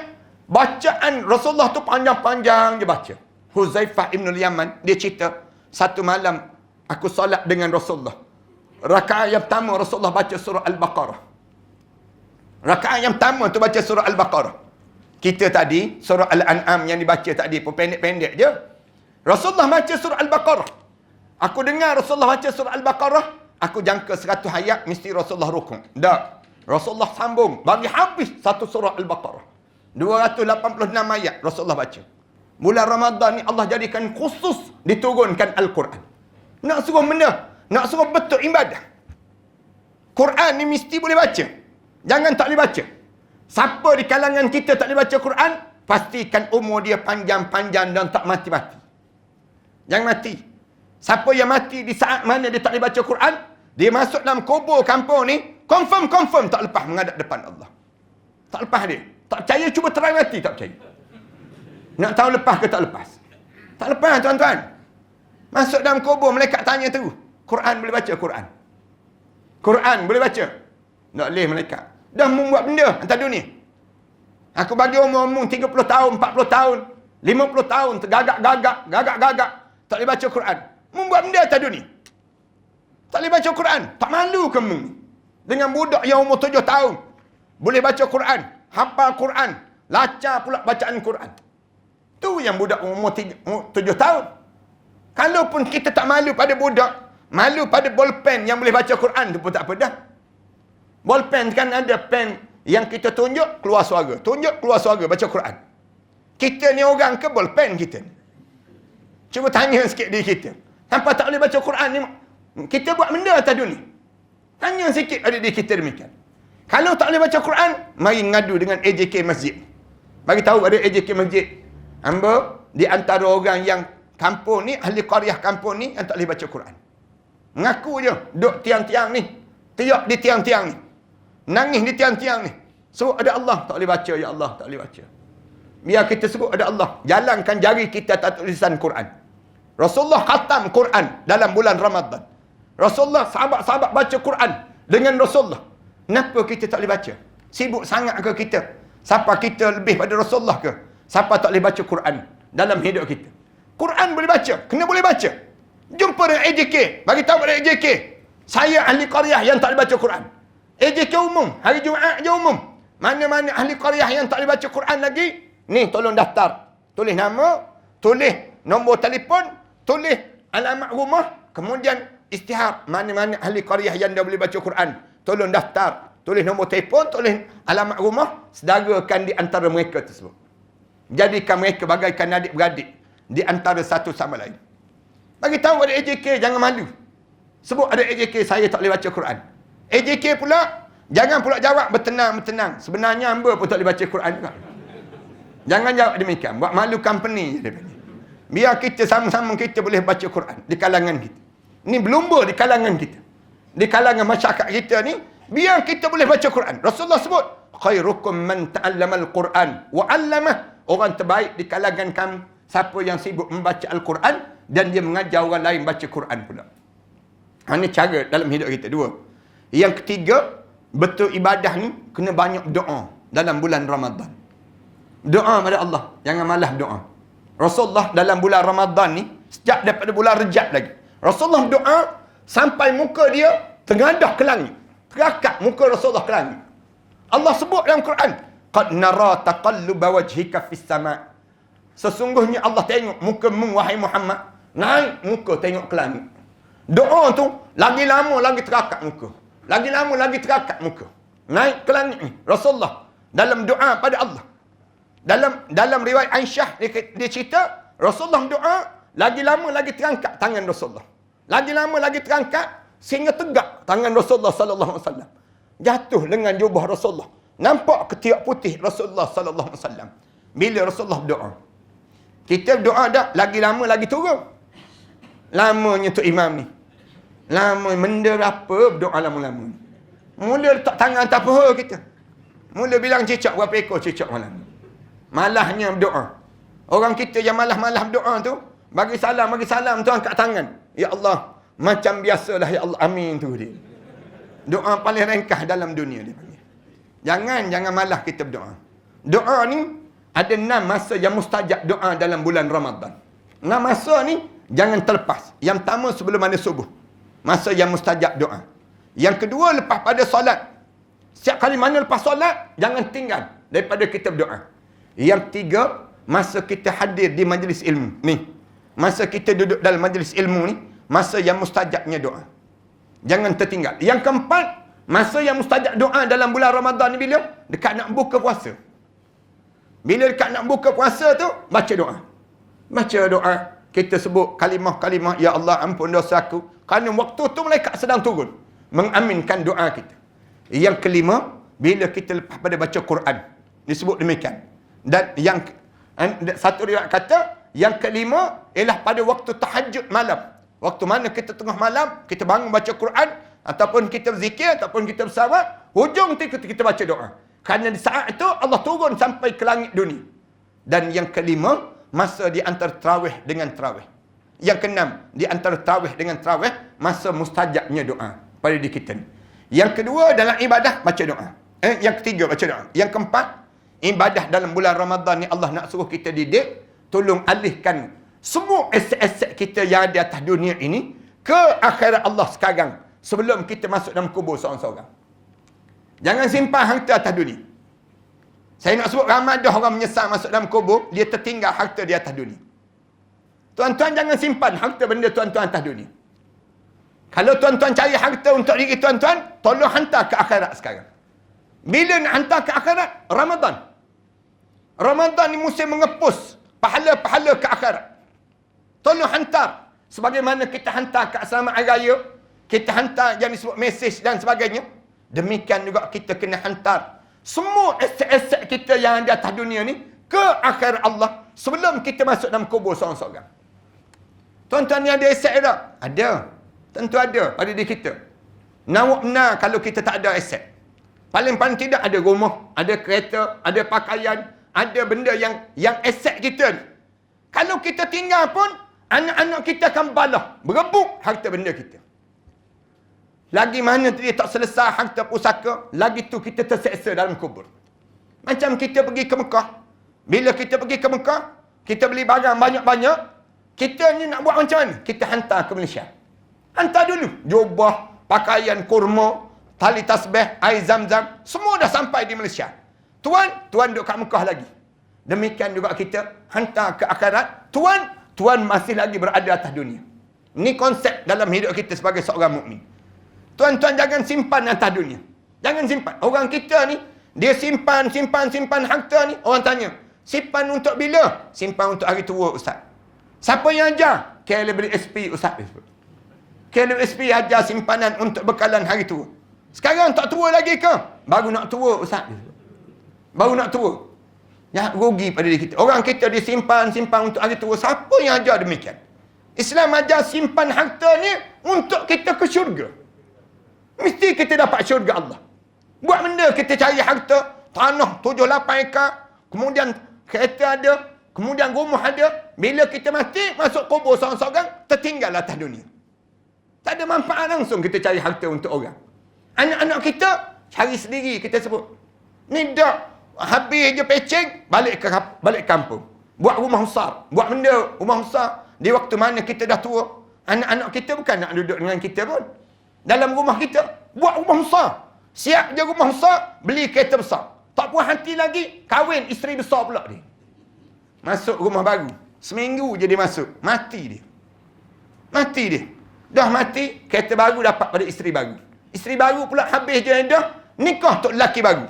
bacaan Rasulullah tu panjang-panjang dia baca. Huzaifah ibn al-Yaman, dia cerita, satu malam aku solat dengan Rasulullah. Rakaat yang pertama Rasulullah baca surah Al-Baqarah. Rakaat yang pertama tu baca surah Al-Baqarah. Kita tadi, surah Al-An'am yang dibaca tadi pun pendek-pendek je. Rasulullah baca surah Al-Baqarah. Aku dengar Rasulullah baca surah Al-Baqarah, aku jangka 100 ayat mesti Rasulullah rukun. Tak. Rasulullah sambung, bagi habis satu surah Al-Baqarah. 286 ayat Rasulullah baca. Bulan Ramadan ni Allah jadikan khusus diturunkan Al-Quran. Nak suruh benda, nak suruh betul ibadah. Quran ni mesti boleh baca. Jangan tak boleh baca. Siapa di kalangan kita tak boleh baca Quran, pastikan umur dia panjang-panjang dan tak mati-mati. Jangan mati. Siapa yang mati di saat mana dia tak boleh baca Quran, dia masuk dalam kubur kampung ni, confirm tak lepas menghadap depan Allah. Tak lepas dia. Tak percaya, cuba try mati, tak percaya. Nak tahu lepas ke tak lepas? Tak lepas, tuan-tuan. Masuk dalam kubur, malaikat tanya tu, Quran boleh baca? Quran boleh baca? Tak boleh malaikat. Dah membuat benda atas dunia. Aku bagi umur 30 tahun, 40 tahun, 50 tahun, tergagak-gagak. Tak boleh baca Quran. Membuat benda atas dunia. Tak boleh baca Quran. Tak malu ke mu? Dengan budak yang umur 7 tahun. Boleh baca Quran. Hafal Quran. Lacak pula bacaan Quran. Tu yang budak umur 7 tahun. Kalaupun kita tak malu pada budak, malu pada bolpen yang boleh baca Quran tu pun tak apa dah. Bolpen kan ada pen yang kita tunjuk, keluar suara. Tunjuk, keluar suara, baca Quran. Kita ni orang ke bolpen kita ni? Cuba tanya sikit diri kita. Tanpa tak boleh baca Quran ni, kita buat benda atas dunia. Tanya sikit pada diri kita demikian. Kalau tak boleh baca Quran, mari ngadu dengan AJK Masjid. Bagi tahu pada AJK Masjid, hamba di antara orang yang kampung ni, ahli qaryah kampung ni yang tak boleh baca Quran. Mengaku je, duduk tiang-tiang ni, tiap di tiang-tiang ni, nangis di tiang-tiang ni. Sebut ada Allah, tak boleh baca, ya Allah, tak boleh baca. Biar kita sebut ada Allah, jalankan jari kita atas tulisan Quran. Rasulullah khatam Quran dalam bulan Ramadan. Rasulullah, sahabat-sahabat baca Quran dengan Rasulullah. Kenapa kita tak boleh baca? Sibuk sangat ke kita? Siapa kita lebih pada Rasulullah ke? Siapa tak boleh baca Quran dalam hidup kita? Quran boleh baca, kena boleh baca. Jumpa dengan AJK, bagi tahu pada AJK, saya ahli qaryah yang tak boleh baca Quran. AJK umum, hari Jumaat je umum. Mana-mana ahli qaryah yang tak boleh baca Quran lagi, ni tolong daftar. Tulis nama, tulis nombor telefon, tulis alamat rumah, kemudian isytihar mana-mana ahli qaryah yang dah boleh baca Quran. Tolong daftar, tulis nombor telefon, tulis alamat rumah, sedarakan di antara mereka tersebut. Jadikan mereka bagaikan adik-beradik di antara satu sama lain. Bagi tahu ada AJK, jangan malu. Sebut ada AJK, saya tak boleh baca Quran. AJK pula Jangan pula jawab bertenang-bertenang. Sebenarnya hamba pun tak boleh baca Quran juga. Jangan jawab demikian. Buat malu company je dia. Biar kita sama-sama kita boleh baca Quran di kalangan kita. Ni berlumba di kalangan kita. Di kalangan masyarakat kita ni, biar kita boleh baca Quran. Rasulullah sebut, khairukum man ta'allama al-Quran wa 'allamah. Orang terbaik di kalangan kamu siapa yang sibuk membaca Al-Quran dan dia mengajar orang lain baca Quran pula. Ini cara dalam hidup kita. Dua. Yang ketiga, betul ibadah ni kena banyak doa dalam bulan Ramadan. Doa pada Allah, jangan malas doa. Rasulullah dalam bulan Ramadan ni, sejak daripada bulan Rejab lagi, Rasulullah doa sampai muka dia tengadah ke langit. Terakak muka Rasulullah ke langit. Allah sebut dalam Quran, qad nara taqalluba wajhika fis sama'. Sesungguhnya Allah tengok muka-mu wahai Muhammad, naik muka tengok ke langit. Doa tu lagi lama lagi terakak muka. Lagi lama lagi terakak muka. Naik ke langit ni Rasulullah dalam doa pada Allah. Dalam riwayat Aisyah dia cerita Rasulullah doa lagi lama lagi terangkat tangan Rasulullah. Lagi lama lagi terangkat sehingga tegak tangan Rasulullah sallallahu alaihi wasallam. Jatuh lengan jubah Rasulullah. Nampak ketiak putih Rasulullah sallallahu alaihi wasallam. Bila Rasulullah doa. Kita doa dah lagi lama lagi turun. Lamanya tu imam ni. Lama benda apa berdoa lama-lama ni. Mula letak tangan tak apa kita. Mula bilang cicak berapa ekor cicak malam. Malahnya berdoa. Orang kita yang malah-malah berdoa tu, bagi salam tu angkat tangan. Ya Allah, macam biasalah ya Allah, amin tu dia. Doa paling ringkas dalam dunia dia panggil. Jangan malah kita berdoa. Doa ni ada 6 masa yang mustajab doa dalam bulan Ramadan. 6 masa ni jangan terlepas. Yang pertama sebelum mana subuh. Masa yang mustajab doa. Yang kedua lepas pada solat. Setiap kali mana lepas solat, jangan tinggal daripada kita berdoa. Yang ketiga, masa kita hadir di majlis ilmu ni. Masa kita duduk dalam majlis ilmu ni, masa yang mustajabnya doa. Jangan tertinggal. Yang keempat, masa yang mustajab doa dalam bulan Ramadan ni bila? Dekat nak buka puasa. Bila dekat nak buka puasa tu, baca doa. Baca doa. Kita sebut kalimah-kalimah, Ya Allah ampun dosa aku. Kerana waktu tu malaikat sedang turun. Mengaminkan doa kita. Yang kelima, bila kita lepas pada baca Quran. Disebut demikian. Dan yang satu riwayat kata, yang kelima ialah pada waktu tahajud malam. Waktu mana kita tengah malam, kita bangun baca Quran, ataupun kita berzikir, ataupun kita bersawat, hujung kita baca doa. Kerana di saat itu Allah turun sampai ke langit dunia. Dan yang kelima, masa di antara tarawih dengan tarawih. Yang keenam, di antara tarawih dengan tarawih, masa mustajabnya doa pada diri kita ni. Yang kedua, dalam ibadah, baca doa. Yang ketiga, baca doa. Yang keempat, ibadah dalam bulan Ramadan ni Allah nak suruh kita didik, tolong alihkan semua aset-aset kita yang ada atas dunia ini ke akhirat Allah sekarang, sebelum kita masuk dalam kubur seorang-seorang. Jangan simpan harta atas dunia. Saya nak sebut ramai dah orang menyesal masuk dalam kubur, dia tertinggal harta di atas dunia. Tuan-tuan jangan simpan harta benda tuan-tuan atas dunia. Kalau tuan-tuan cari harta untuk diri tuan-tuan, tolong hantar ke akhirat sekarang. Bila nak hantar ke akhirat? Ramadan. Ramadan ni musim mengepus pahala-pahala ke akhirat. Tolong hantar. Sebagaimana kita hantar ke asrama air raya, kita hantar yang disebut mesej dan sebagainya. Demikian juga kita kena hantar semua aset-aset kita yang ada atas dunia ni ke akhirat Allah sebelum kita masuk dalam kubur seorang-seorang. Tuan-tuan ni ada aset tak? Ada. Tentu ada pada diri kita. Nawak benar kalau kita tak ada aset. Paling-paling tidak ada rumah, ada kereta, ada pakaian, ada benda yang aset kita ni. Kalau kita tinggal pun, anak-anak kita akan balah, berebut harta benda kita. Lagi mana dia tak selesai harta pusaka, lagi tu kita terseksa dalam kubur. Macam kita pergi ke Mekah. Bila kita pergi ke Mekah, kita beli barang banyak-banyak, kita ni nak buat macam mana? Kita hantar ke Malaysia. Hantar dulu. Jubah, pakaian kurma, tali tasbih, air zam-zam, semua dah sampai di Malaysia. Tuan duduk kat Mekah lagi. Demikian juga kita hantar ke akhirat. Tuan masih lagi berada atas dunia. Ini konsep dalam hidup kita sebagai seorang mukmin. Tuan-tuan jangan simpan atas dunia. Jangan simpan. Orang kita ni, dia simpan harta ni. Orang tanya, simpan untuk bila? Simpan untuk hari tua, Ustaz. Siapa yang ajar? KLSP, Ustaz. KLSP ajar simpanan untuk bekalan hari tua. Sekarang tak tua lagi ke? Baru nak tua, Ustaz. Baru nak tua. Ya, rugi pada diri kita. Orang kita dia simpan untuk hari tua. Siapa yang ajar demikian? Islam ajar simpan harta ni untuk kita ke syurga. Mesti kita dapat syurga Allah. Buat benda kita cari harta, tanah 7-8 ekar, kemudian kereta ada, kemudian rumah ada. Bila kita mati, masuk kubur seorang-seorang, tertinggal atas dunia. Tak ada manfaat langsung kita cari harta untuk orang. Anak-anak kita cari sendiri, kita sebut. Ni dak habis je pecing, balik kampung. Buat rumah besar, buat benda rumah besar. Di waktu mana kita dah tua, anak-anak kita bukan nak duduk dengan kita pun. Dalam rumah kita, buat rumah besar. Siap je rumah besar, beli kereta besar. Tak puas hati lagi, kahwin isteri besar pula dia. Masuk rumah baru. Seminggu je dia masuk, mati dia. Mati dia. Dah mati, kereta baru dapat pada isteri baru. Isteri baru pula habis je dah, nikah tok lelaki baru.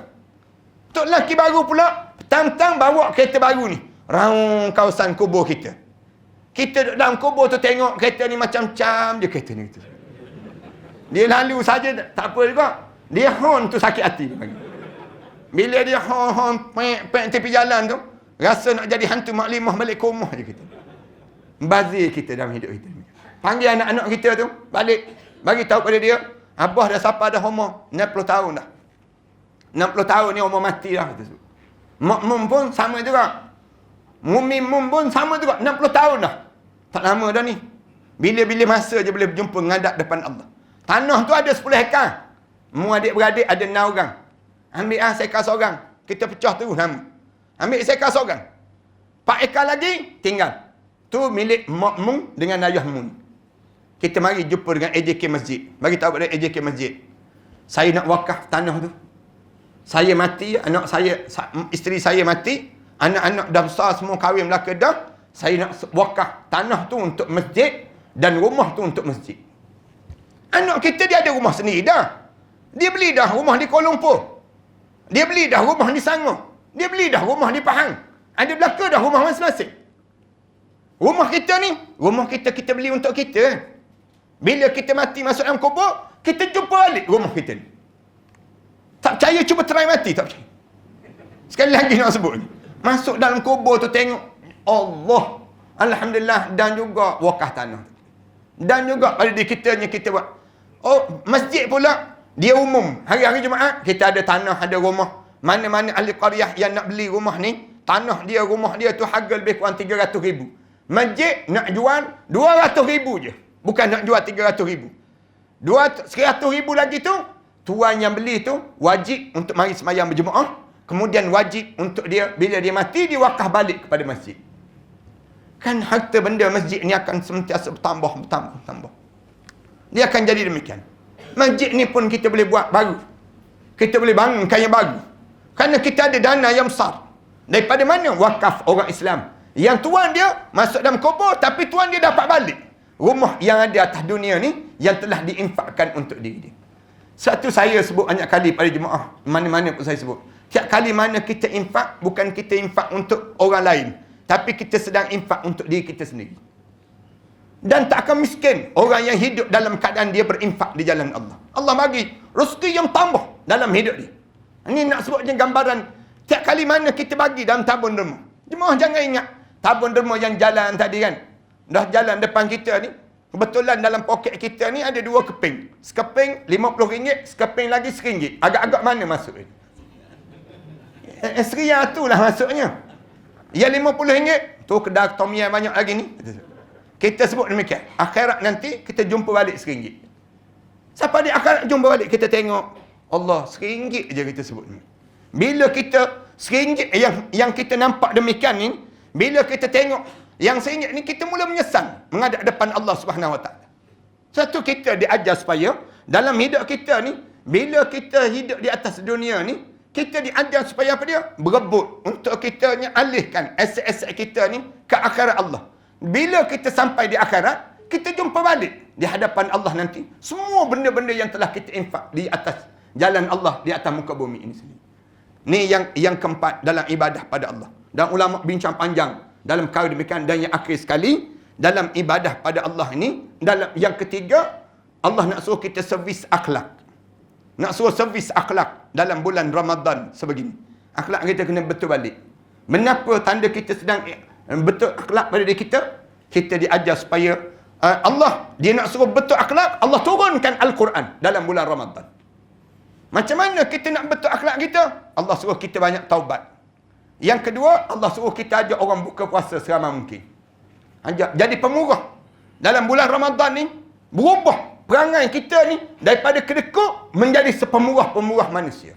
Tok lelaki baru pula, petang-petang bawa kereta baru ni. Raung kawasan kubur kita. Kita duduk dalam kubur tu tengok kereta ni macam-macam je kereta ni. Dia lalu saja tak apa juga. Dia hon tu sakit hati. Bila dia hon pek tepi jalan tu, rasa nak jadi hantu maklimah balik ke rumah je kita. Bazir kita dalam hidup kita. Panggil anak-anak kita tu, balik. Bagi tahu pada dia, abah dah siapa dah umur 60 tahun dah. 60 tahun ni umur mati dah. Makmum pun sama juga. Mumim pun sama juga. 60 tahun dah. Tak lama dah ni. Bila-bila masa je boleh berjumpa ngadap depan Allah. Tanah tu ada 10 hektar. Mu adik-beradik ada 6 orang. Ambil sekar seorang. Kita pecah terus nama. Ambil sekar seorang. 4 ekar lagi, tinggal. Tu milik makmum dengan ayah mu. Kita mari jumpa dengan AJK Masjid. Bagi tahu pada AJK Masjid. Saya nak wakaf tanah tu. Saya mati, anak saya, isteri saya mati, anak-anak dah besar semua kahwin Melaka dah. Saya nak wakaf tanah tu untuk masjid dan rumah tu untuk masjid. Anak kita dia ada rumah sendiri dah. Dia beli dah rumah di Kuala Lumpur. Dia beli dah rumah di Selangor. Dia beli dah rumah di Pahang. Ada belaka dah rumah masing-masing. Rumah kita ni, rumah kita beli untuk kita. Bila kita mati masuk dalam kubur, kita jumpa balik rumah kita ni. Tak percaya, cuba try mati, tak percaya. Sekali lagi nak sebut. Masuk dalam kubur tu tengok, Allah, Alhamdulillah, dan juga wakaf tanah. Dan juga pada diri kita buat. Oh, masjid pula, dia umum. Hari-hari Jumaat, kita ada tanah, ada rumah. Mana-mana ahli qaryah yang nak beli rumah ni, tanah dia, rumah dia tu harga lebih kurang 300,000. Masjid nak jual 200,000 je. Bukan nak jual 300,000. 100,000 lagi tu, tuan yang beli tu wajib untuk mari sembahyang berjemaah, kemudian wajib untuk dia bila dia mati dia wakaf balik kepada masjid. Kan harta benda masjid ni akan sentiasa bertambah. Dia akan jadi demikian. Masjid ni pun kita boleh buat baru. Kita boleh bangunkan yang baru. Kerana kita ada dana yang besar. Daripada mana? Wakaf orang Islam. Yang tuan dia masuk dalam kubur tapi tuan dia dapat balik rumah yang ada atas dunia ni yang telah diinfakkan untuk diri dia. Satu saya sebut banyak kali pada jemaah, mana-mana pun saya sebut. Tiap kali mana kita infak, bukan kita infak untuk orang lain, tapi kita sedang infak untuk diri kita sendiri. Dan tak akan miskin orang yang hidup dalam keadaan dia berinfak di jalan Allah. Allah bagi rezeki yang tambah dalam hidup dia. Ini nak sebut je gambaran. Tiap kali mana kita bagi dalam tabung derma. Jemaah jangan ingat tabung derma yang jalan tadi kan. Dah jalan depan kita ni. Kebetulan dalam poket kita ni ada 2 keping. Sekeping RM50, sekeping lagi RM1. Agak-agak mana masuk ni? Seria tu lah masuknya. Yang RM50 tu kedai Tom Yam banyak lagi ni. Kita sebut demikian. Akhirat nanti kita jumpa balik RM1. Siapa di akhirat jumpa balik kita tengok Allah RM1 je kita sebut. Bila kita RM1 yang kita nampak demikian ni, bila kita tengok yang RM1 ni kita mula menyesal menghadap depan Allah Subhanahu Wa Taala. Satu kita diajar supaya dalam hidup kita ni, bila kita hidup di atas dunia ni, kita diajar supaya apa dia? Berebut untuk kita alihkan aset-aset kita ni ke akhirat Allah. Bila kita sampai di akhirat, kita jumpa balik di hadapan Allah nanti semua benda-benda yang telah kita infak di atas jalan Allah, di atas muka bumi ini sendiri. Ni yang keempat dalam ibadah pada Allah. Dan ulama bincang panjang dalam perkara demikian. Dan yang akhir sekali dalam ibadah pada Allah ini, dalam yang ketiga, Allah nak suruh kita servis akhlak. nak suruh servis akhlak dalam bulan Ramadan sebegini. Akhlak kita kena betul balik. Mengapa tanda kita sedang betul akhlak pada diri kita? Kita diajar supaya Allah, dia nak suruh betul akhlak, Allah turunkan Al-Quran dalam bulan Ramadan. Macam mana kita nak betul akhlak kita? Allah suruh kita banyak taubat. Yang kedua, Allah suruh kita ajak orang buka puasa seramai mungkin. Ajak jadi pemurah. Dalam bulan Ramadan ni, berubah perangai kita ni daripada kedekut menjadi sepemurah-pemurah manusia.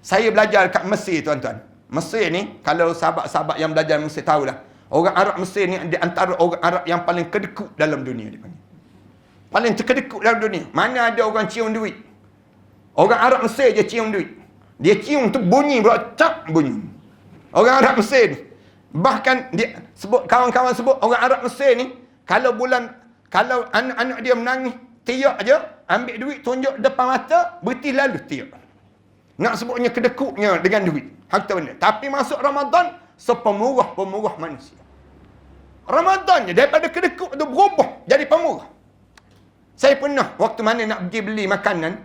Saya belajar kat Mesir, tuan-tuan. Mesir ni, kalau sahabat-sahabat yang belajar Mesir tahulah, orang Arab Mesir ni di antara orang Arab yang paling kedekut dalam dunia. Dia panggil. Paling terkedekut dalam dunia. Mana ada orang cium duit? Orang Arab Mesir je cium duit. Dia cium tu bunyi, bercak bunyi. Orang Arab Mesir ni. Bahkan dia sebut, kawan-kawan sebut orang Arab Mesir ni, kalau anak-anak dia menangis, tiak je, ambil duit, tunjuk depan mata, berhenti lalu tiak. Nak sebutnya kedekutnya dengan duit. Harta benda. Tapi masuk Ramadan, sepemurah-pemurah manusia. Ramadan je, daripada kedekut tu berubah jadi pemurah. Saya pernah, waktu mana nak pergi beli makanan,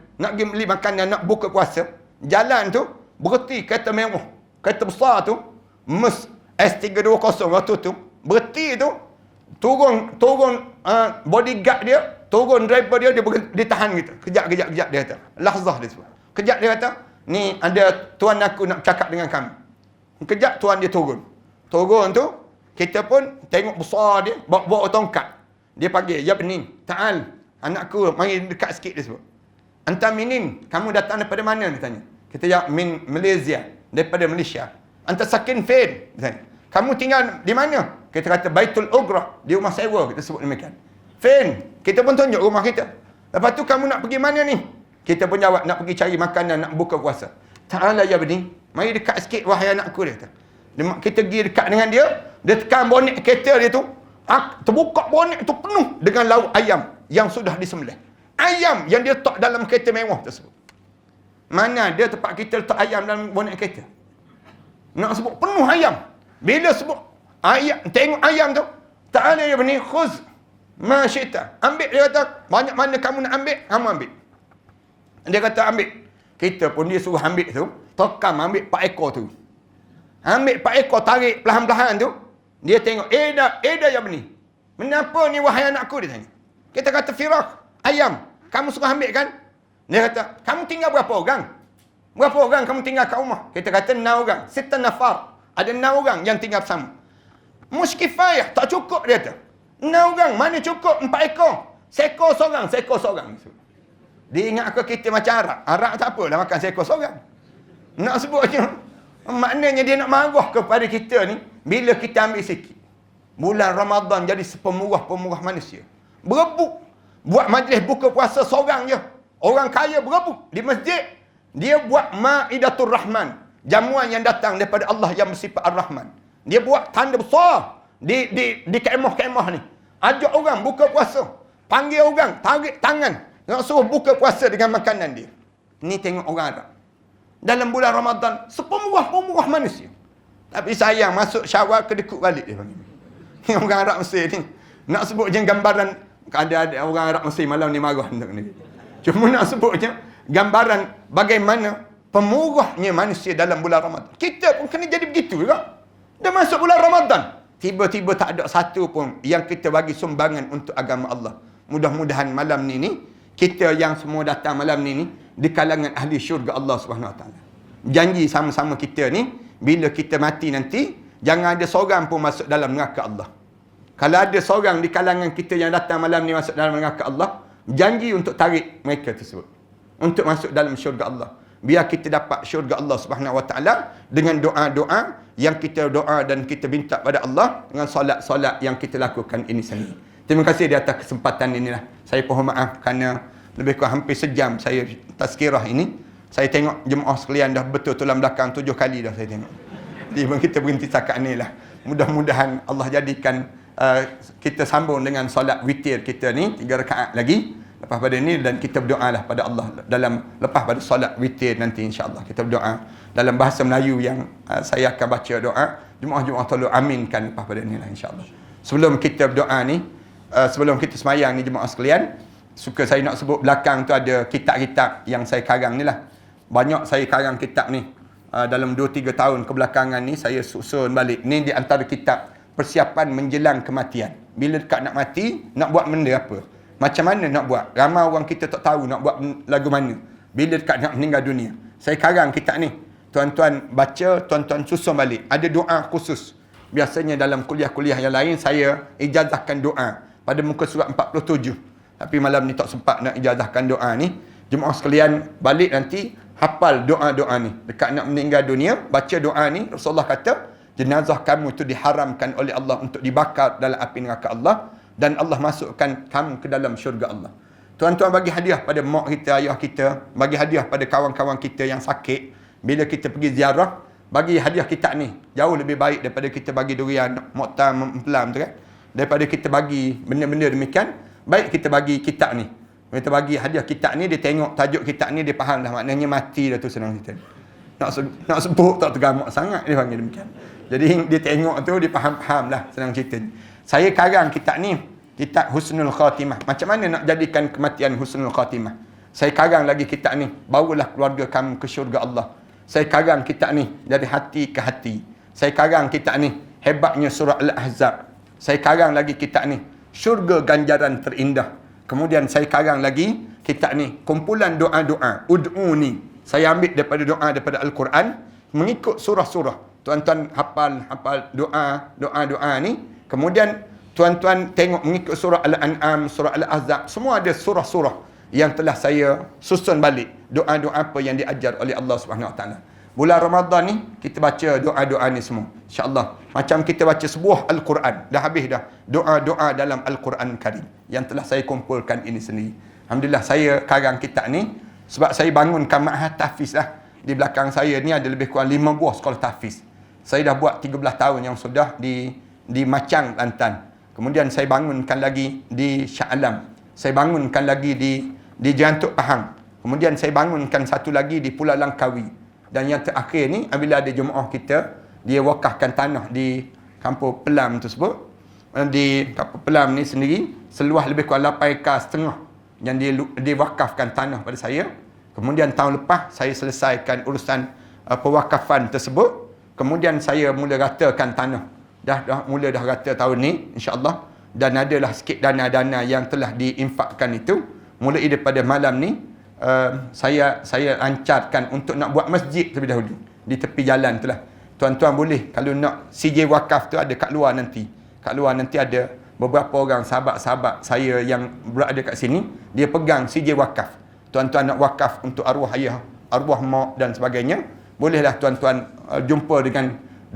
nak buka puasa, jalan tu, berhenti kereta mewah. Kereta besar tu, Merc S320 waktu tu, berhenti tu, turun bodyguard dia, turun driver dia tahan gitu. Kejap dia kata. Lahzah dia sebut. Kejap dia kata, ni ada tuan aku nak bercakap dengan kami. Kejap tuan dia turun. Turun tu, kita pun tengok besar dia, bawa tongkat. Dia panggil, ya bening, ta'al, anakku, mari dekat sikit dia sebut. Anta minin, kamu datang daripada mana? Dia tanya. Kita jawab, min Malaysia, daripada Malaysia. Anta sakin Fain, dia tanya. Kamu tinggal di mana? Kita kata Baitul Ugrah, di rumah sewa, kita sebut demikian. Fain, kita pun tunjuk rumah kita. Lepas tu kamu nak pergi mana ni? Kita pun jawab, nak pergi cari makanan, nak buka puasa. Ta'ala ya bening, mari dekat sikit wahai anakku, dia kata. Kita pergi dekat dengan dia, dia tekan bonet kereta dia tu, terbuka bonet tu penuh dengan lauk ayam yang sudah disembelih. Ayam yang dia letak dalam kereta mewah tersebut. Mana dia tempat kita letak ayam dalam bonet kereta? Nak sebut penuh ayam. Bila sebut ayam, tengok ayam tu, ta'ala ya bening, khuz ma syi'ta. Ambil, dia kata, banyak mana kamu nak ambil, kamu ambil. Dia kata ambil. Kita pun dia suruh ambil tu, tekam ambil 4 ekor tu. Ambil 4 ekor, tarik perlahan-lahan tu. Dia tengok, dah ya benih. Kenapa ni wahai anakku, dia tanya. Kita kata firak, ayam. Kamu suruh ambil kan? Dia kata, kamu tinggal berapa orang? Berapa orang kamu tinggal kat rumah? Kita kata 6 orang. 6 nafar. Ada 6 orang yang tinggal bersama. Muskifayah, tak cukup dia kata. 6 orang, mana cukup 4 ekor? Seekor seorang. Dia ingat kita macam Arab. Arab tak apa, dah makan seekor seorang. Nak sebutnya, maknanya dia nak marah kepada kita ni, bila kita ambil sikit. Bulan Ramadan jadi sepemurah-pemurah manusia. Berebut. Buat majlis buka puasa seorang je. Orang kaya berebut di masjid. Dia buat Ma'idatul Rahman. Jamuan yang datang daripada Allah yang bersifat Ar-Rahman. Dia buat tanda besar di kemah-kemah ni. Ajak orang buka puasa. Panggil orang, tarik tangan. Nak suruh buka puasa dengan makanan dia. Ni tengok orang Arab. Dalam bulan Ramadan, sepemurah-pemurah manusia. Tapi sayang, masuk Syawal kedekut balik dia panggil. Ni orang Arab Mesir ni. Nak sebut je gambaran, ada orang Arab Mesir malam ni marah. Cuma nak sebut je gambaran bagaimana pemurahnya manusia dalam bulan Ramadan. Kita pun kena jadi begitu juga. Dah masuk bulan Ramadan, tiba-tiba tak ada satu pun yang kita bagi sumbangan untuk agama Allah. Mudah-mudahan malam ni kita yang semua datang malam ni di kalangan ahli syurga Allah Subhanahu Wa Taala. Janji sama-sama kita ni, bila kita mati nanti, jangan ada seorang pun masuk dalam neraka Allah. Kalau ada seorang di kalangan kita yang datang malam ni masuk dalam neraka Allah, janji untuk tarik mereka tersebut untuk masuk dalam syurga Allah. Biar kita dapat syurga Allah Subhanahu Wa Taala dengan doa-doa yang kita doa dan kita minta pada Allah, dengan solat-solat yang kita lakukan ini sendiri. Terima kasih di atas kesempatan inilah. Saya mohon maaf kerana lebih kurang hampir sejam saya tazkirah ini. Saya tengok jemaah sekalian dah betul tulang belakang 7 kali dah saya tengok. Jadi kita berhenti setakat ni lah. Mudah-mudahan Allah jadikan kita sambung dengan solat witir kita ni 3 rakaat lagi lepas pada ni, dan kita berdoalah pada Allah dalam lepas pada solat witir nanti, insya-Allah kita berdoa dalam bahasa Melayu yang saya akan baca doa. Jemaah-jemaah tolong aminkan lepas pada ni lah, insya-Allah. Sebelum kita berdoa ni, sebelum kita semayang ni jemaah sekalian, suka saya nak sebut belakang tu ada kitab-kitab yang saya karang ni lah. Banyak saya karang kitab ni. Dalam 2-3 tahun kebelakangan ni saya susun balik. Ni di antara kitab persiapan menjelang kematian. Bila dekat nak mati, nak buat benda apa? Macam mana nak buat? Ramai orang kita tak tahu nak buat lagu mana. Bila dekat nak meninggal dunia. Saya karang kitab ni. Tuan-tuan baca, tuan-tuan susun balik. Ada doa khusus. Biasanya dalam kuliah-kuliah yang lain, saya ijazahkan doa pada muka surat 47. Tapi malam ni tak sempat nak ijazahkan doa ni. Jemaah sekalian, balik nanti hafal doa-doa ni. Dekat nak meninggal dunia, baca doa ni. Rasulullah kata, jenazah kamu tu diharamkan oleh Allah untuk dibakar dalam api neraka Allah. Dan Allah masukkan kamu ke dalam syurga Allah. Tuan-tuan bagi hadiah pada mak kita, ayah kita. Bagi hadiah pada kawan-kawan kita yang sakit. Bila kita pergi ziarah, bagi hadiah kitab ni. Jauh lebih baik daripada kita bagi durian, moktam, mempelam tu kan. Daripada kita bagi benda-benda demikian, baik kita bagi kitab ni. Kita bagi hadiah kitab ni, dia tengok tajuk kitab ni, dia faham dah. Maknanya mati dah tu, senang cerita. Nak sebut tak tergamak sangat, dia panggil demikian. Jadi dia tengok tu, dia faham lah, senang cerita. Saya karang kitab ni, kitab Husnul Khatimah. Macam mana nak jadikan kematian Husnul Khatimah? Saya karang lagi kitab ni, bawalah keluarga kamu ke syurga Allah. Saya karang kitab ni, dari hati ke hati. Saya karang kitab ni, hebatnya surah Al-Ahzab. Saya karang lagi kitab ni, syurga ganjaran terindah. Kemudian saya karang lagi kitab ni, kumpulan doa-doa, ud'uni. Saya ambil daripada doa daripada Al-Quran, mengikut surah-surah. Tuan-tuan hafal doa-doa ni. Kemudian tuan-tuan tengok mengikut surah Al-An'am, surah Al-Ahzab. Semua ada surah-surah yang telah saya susun balik. Doa-doa apa yang diajar oleh Allah SWT. Bulan Ramadan ni, kita baca doa-doa ni semua. InsyaAllah. Macam kita baca sebuah Al-Quran. Dah habis dah. Doa-doa dalam Al-Quran Karim. Yang telah saya kumpulkan ini sendiri. Alhamdulillah, saya karang kitab ni. Sebab saya bangunkan ma'had tahfiz lah. Di belakang saya ni ada lebih kurang 5 buah sekolah tahfiz. Saya dah buat 13 tahun yang sudah di Macang, Kelantan. Kemudian saya bangunkan lagi di Shah Alam. Saya bangunkan lagi di Jantuk Pahang. Kemudian saya bangunkan satu lagi di Pulau Langkawi. Dan yang terakhir ni, apabila ada jemaah kita, dia wakafkan tanah di Kampung Pelam tersebut. Di Kampung Pelam ni sendiri, seluas lebih kurang 8,5 ekar yang dia wakafkan tanah pada saya. Kemudian tahun lepas, saya selesaikan urusan pewakafan tersebut. Kemudian saya mula ratakan tanah. Mula dah rata tahun ni, insyaAllah. Dan adalah sikit dana-dana yang telah diinfakkan itu. Mulai daripada malam ni, saya lancarkan untuk nak buat masjid terlebih dahulu di tepi jalan tu lah. Tuan-tuan boleh, kalau nak CJ wakaf tu ada kat luar nanti. Kat luar nanti ada beberapa orang sahabat-sahabat saya yang berada kat sini, dia pegang CJ wakaf. Tuan-tuan nak wakaf untuk arwah ayah, arwah mak dan sebagainya, bolehlah tuan-tuan jumpa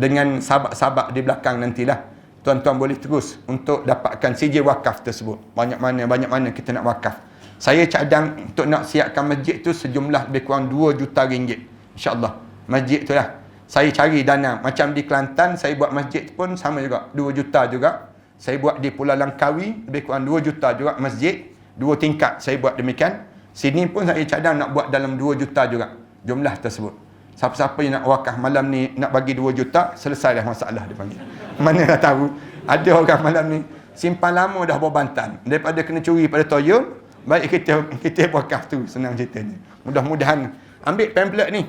dengan sahabat-sahabat di belakang nantilah. Tuan-tuan boleh terus untuk dapatkan CJ wakaf tersebut. Banyak mana kita nak wakaf. Saya cadang untuk nak siapkan masjid tu sejumlah lebih kurang 2 juta ringgit. InsyaAllah. Masjid tu lah. Saya cari dana. Macam di Kelantan, saya buat masjid pun sama juga. 2 juta juga. Saya buat di Pulau Langkawi, lebih kurang 2 juta juga masjid. 2 tingkat saya buat demikian. Sini pun saya cadang nak buat dalam 2 juta juga. Jumlah tersebut. Siapa-siapa yang nak wakaf malam ni, nak bagi 2 juta, selesai dah masalah dia panggil. Mana dah tahu. Ada orang malam ni, simpan lama dah bawa bantan. Daripada kena curi pada toyol, baik kita wakaf tu, senang ceritanya. Mudah-mudahan ambil pamphlet ni.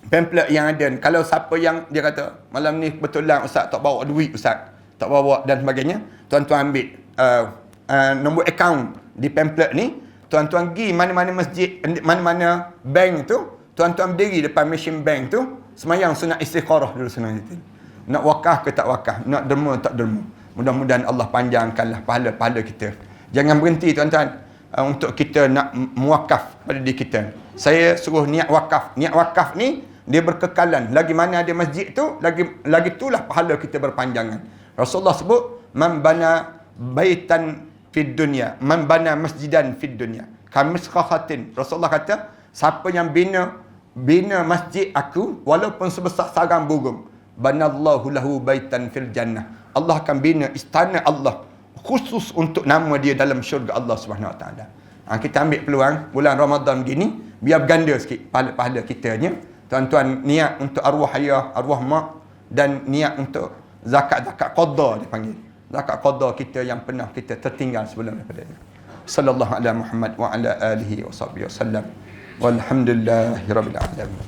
Pamphlet yang ada. Kalau siapa yang dia kata malam ni kebetulan ustaz tak bawa duit, ustaz tak bawa dan sebagainya, tuan-tuan ambil nombor akaun di pamphlet ni. Tuan-tuan pergi mana-mana masjid, mana-mana bank tu, tuan-tuan berdiri depan mesin bank tu, semayang sunat istikharah dulu, senang ceritanya. Nak wakaf ke tak wakaf, nak derma tak derma. Mudah-mudahan Allah panjangkanlah pahala-pahala kita. Jangan berhenti tuan-tuan untuk kita nak muwakaf pada diri kita. Saya suruh niat wakaf. Niat wakaf ni dia berkekalan. Lagi mana ada masjid tu, lagi itulah pahala kita berpanjangan. Rasulullah sebut, man bana baitan fid dunya, man bana masjidan fid dunya, kamisqahatin. Rasulullah kata, siapa yang bina masjid aku walaupun sebesar sarang burung, banallahu lahu baitan fil jannah. Allah akan bina istana Allah khusus untuk nama dia dalam syurga Allah SWT. Kita ambil peluang bulan Ramadan begini, biar berganda sikit pahala kitanya. Tuan-tuan niat untuk arwah ayah, arwah mak, dan niat untuk zakat qada dia panggil. Zakat qada kita yang pernah kita tertinggal sebelum daripada dia. Sallallahu ala Muhammad wa ala alihi wa sahbihi wasallam. Walhamdulillahirabbil alamin.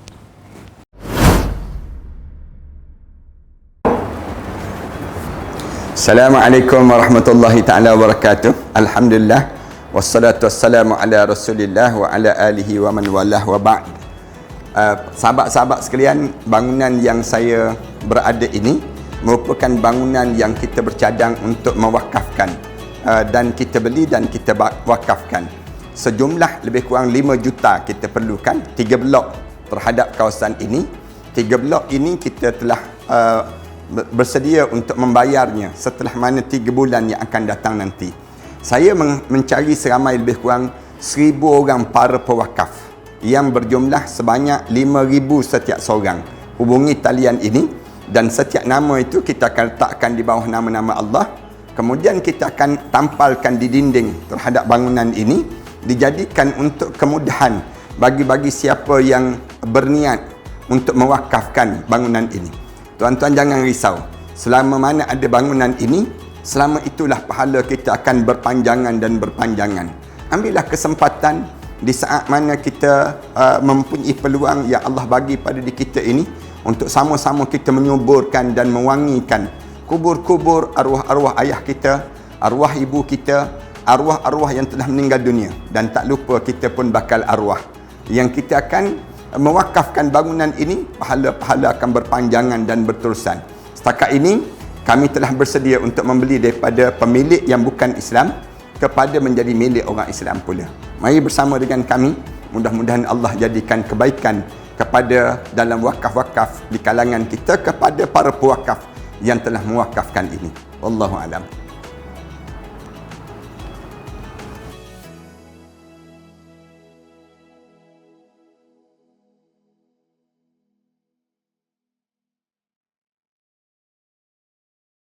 Assalamualaikum warahmatullahi taala wabarakatuh. Alhamdulillah wassalatu wassalamu ala Rasulillah wa ala alihi wa man walah wa ba'd. Sahabat-sahabat sekalian, bangunan yang saya berada ini merupakan bangunan yang kita bercadang untuk mewakafkan, dan kita beli dan kita wakafkan. Sejumlah lebih kurang 5 juta kita perlukan, 3 blok terhadap kawasan ini. 3 blok ini kita telah bersedia untuk membayarnya setelah mana 3 bulan yang akan datang nanti. Saya mencari seramai lebih kurang 1,000 orang para pewakaf yang berjumlah sebanyak 5,000 setiap seorang. Hubungi talian ini dan setiap nama itu kita akan letakkan di bawah nama-nama Allah. Kemudian kita akan tampalkan di dinding terhadap bangunan ini, dijadikan untuk kemudahan bagi siapa yang berniat untuk mewakafkan bangunan ini. Tuan-tuan jangan risau. Selama mana ada bangunan ini, selama itulah pahala kita akan berpanjangan dan berpanjangan. Ambillah kesempatan di saat mana kita mempunyai peluang yang Allah bagi pada diri kita ini untuk sama-sama kita menyuburkan dan mewangikan kubur-kubur arwah-arwah ayah kita, arwah ibu kita, arwah-arwah yang telah meninggal dunia. Dan tak lupa kita pun bakal arwah yang kita akan mewakafkan bangunan ini, pahala-pahala akan berpanjangan dan berterusan. Setakat ini kami telah bersedia untuk membeli daripada pemilik yang bukan Islam kepada menjadi milik orang Islam pula. Mari bersama dengan kami, mudah-mudahan Allah jadikan kebaikan kepada dalam wakaf-wakaf di kalangan kita, kepada para pewakaf yang telah mewakafkan ini. Wallahu a'lam.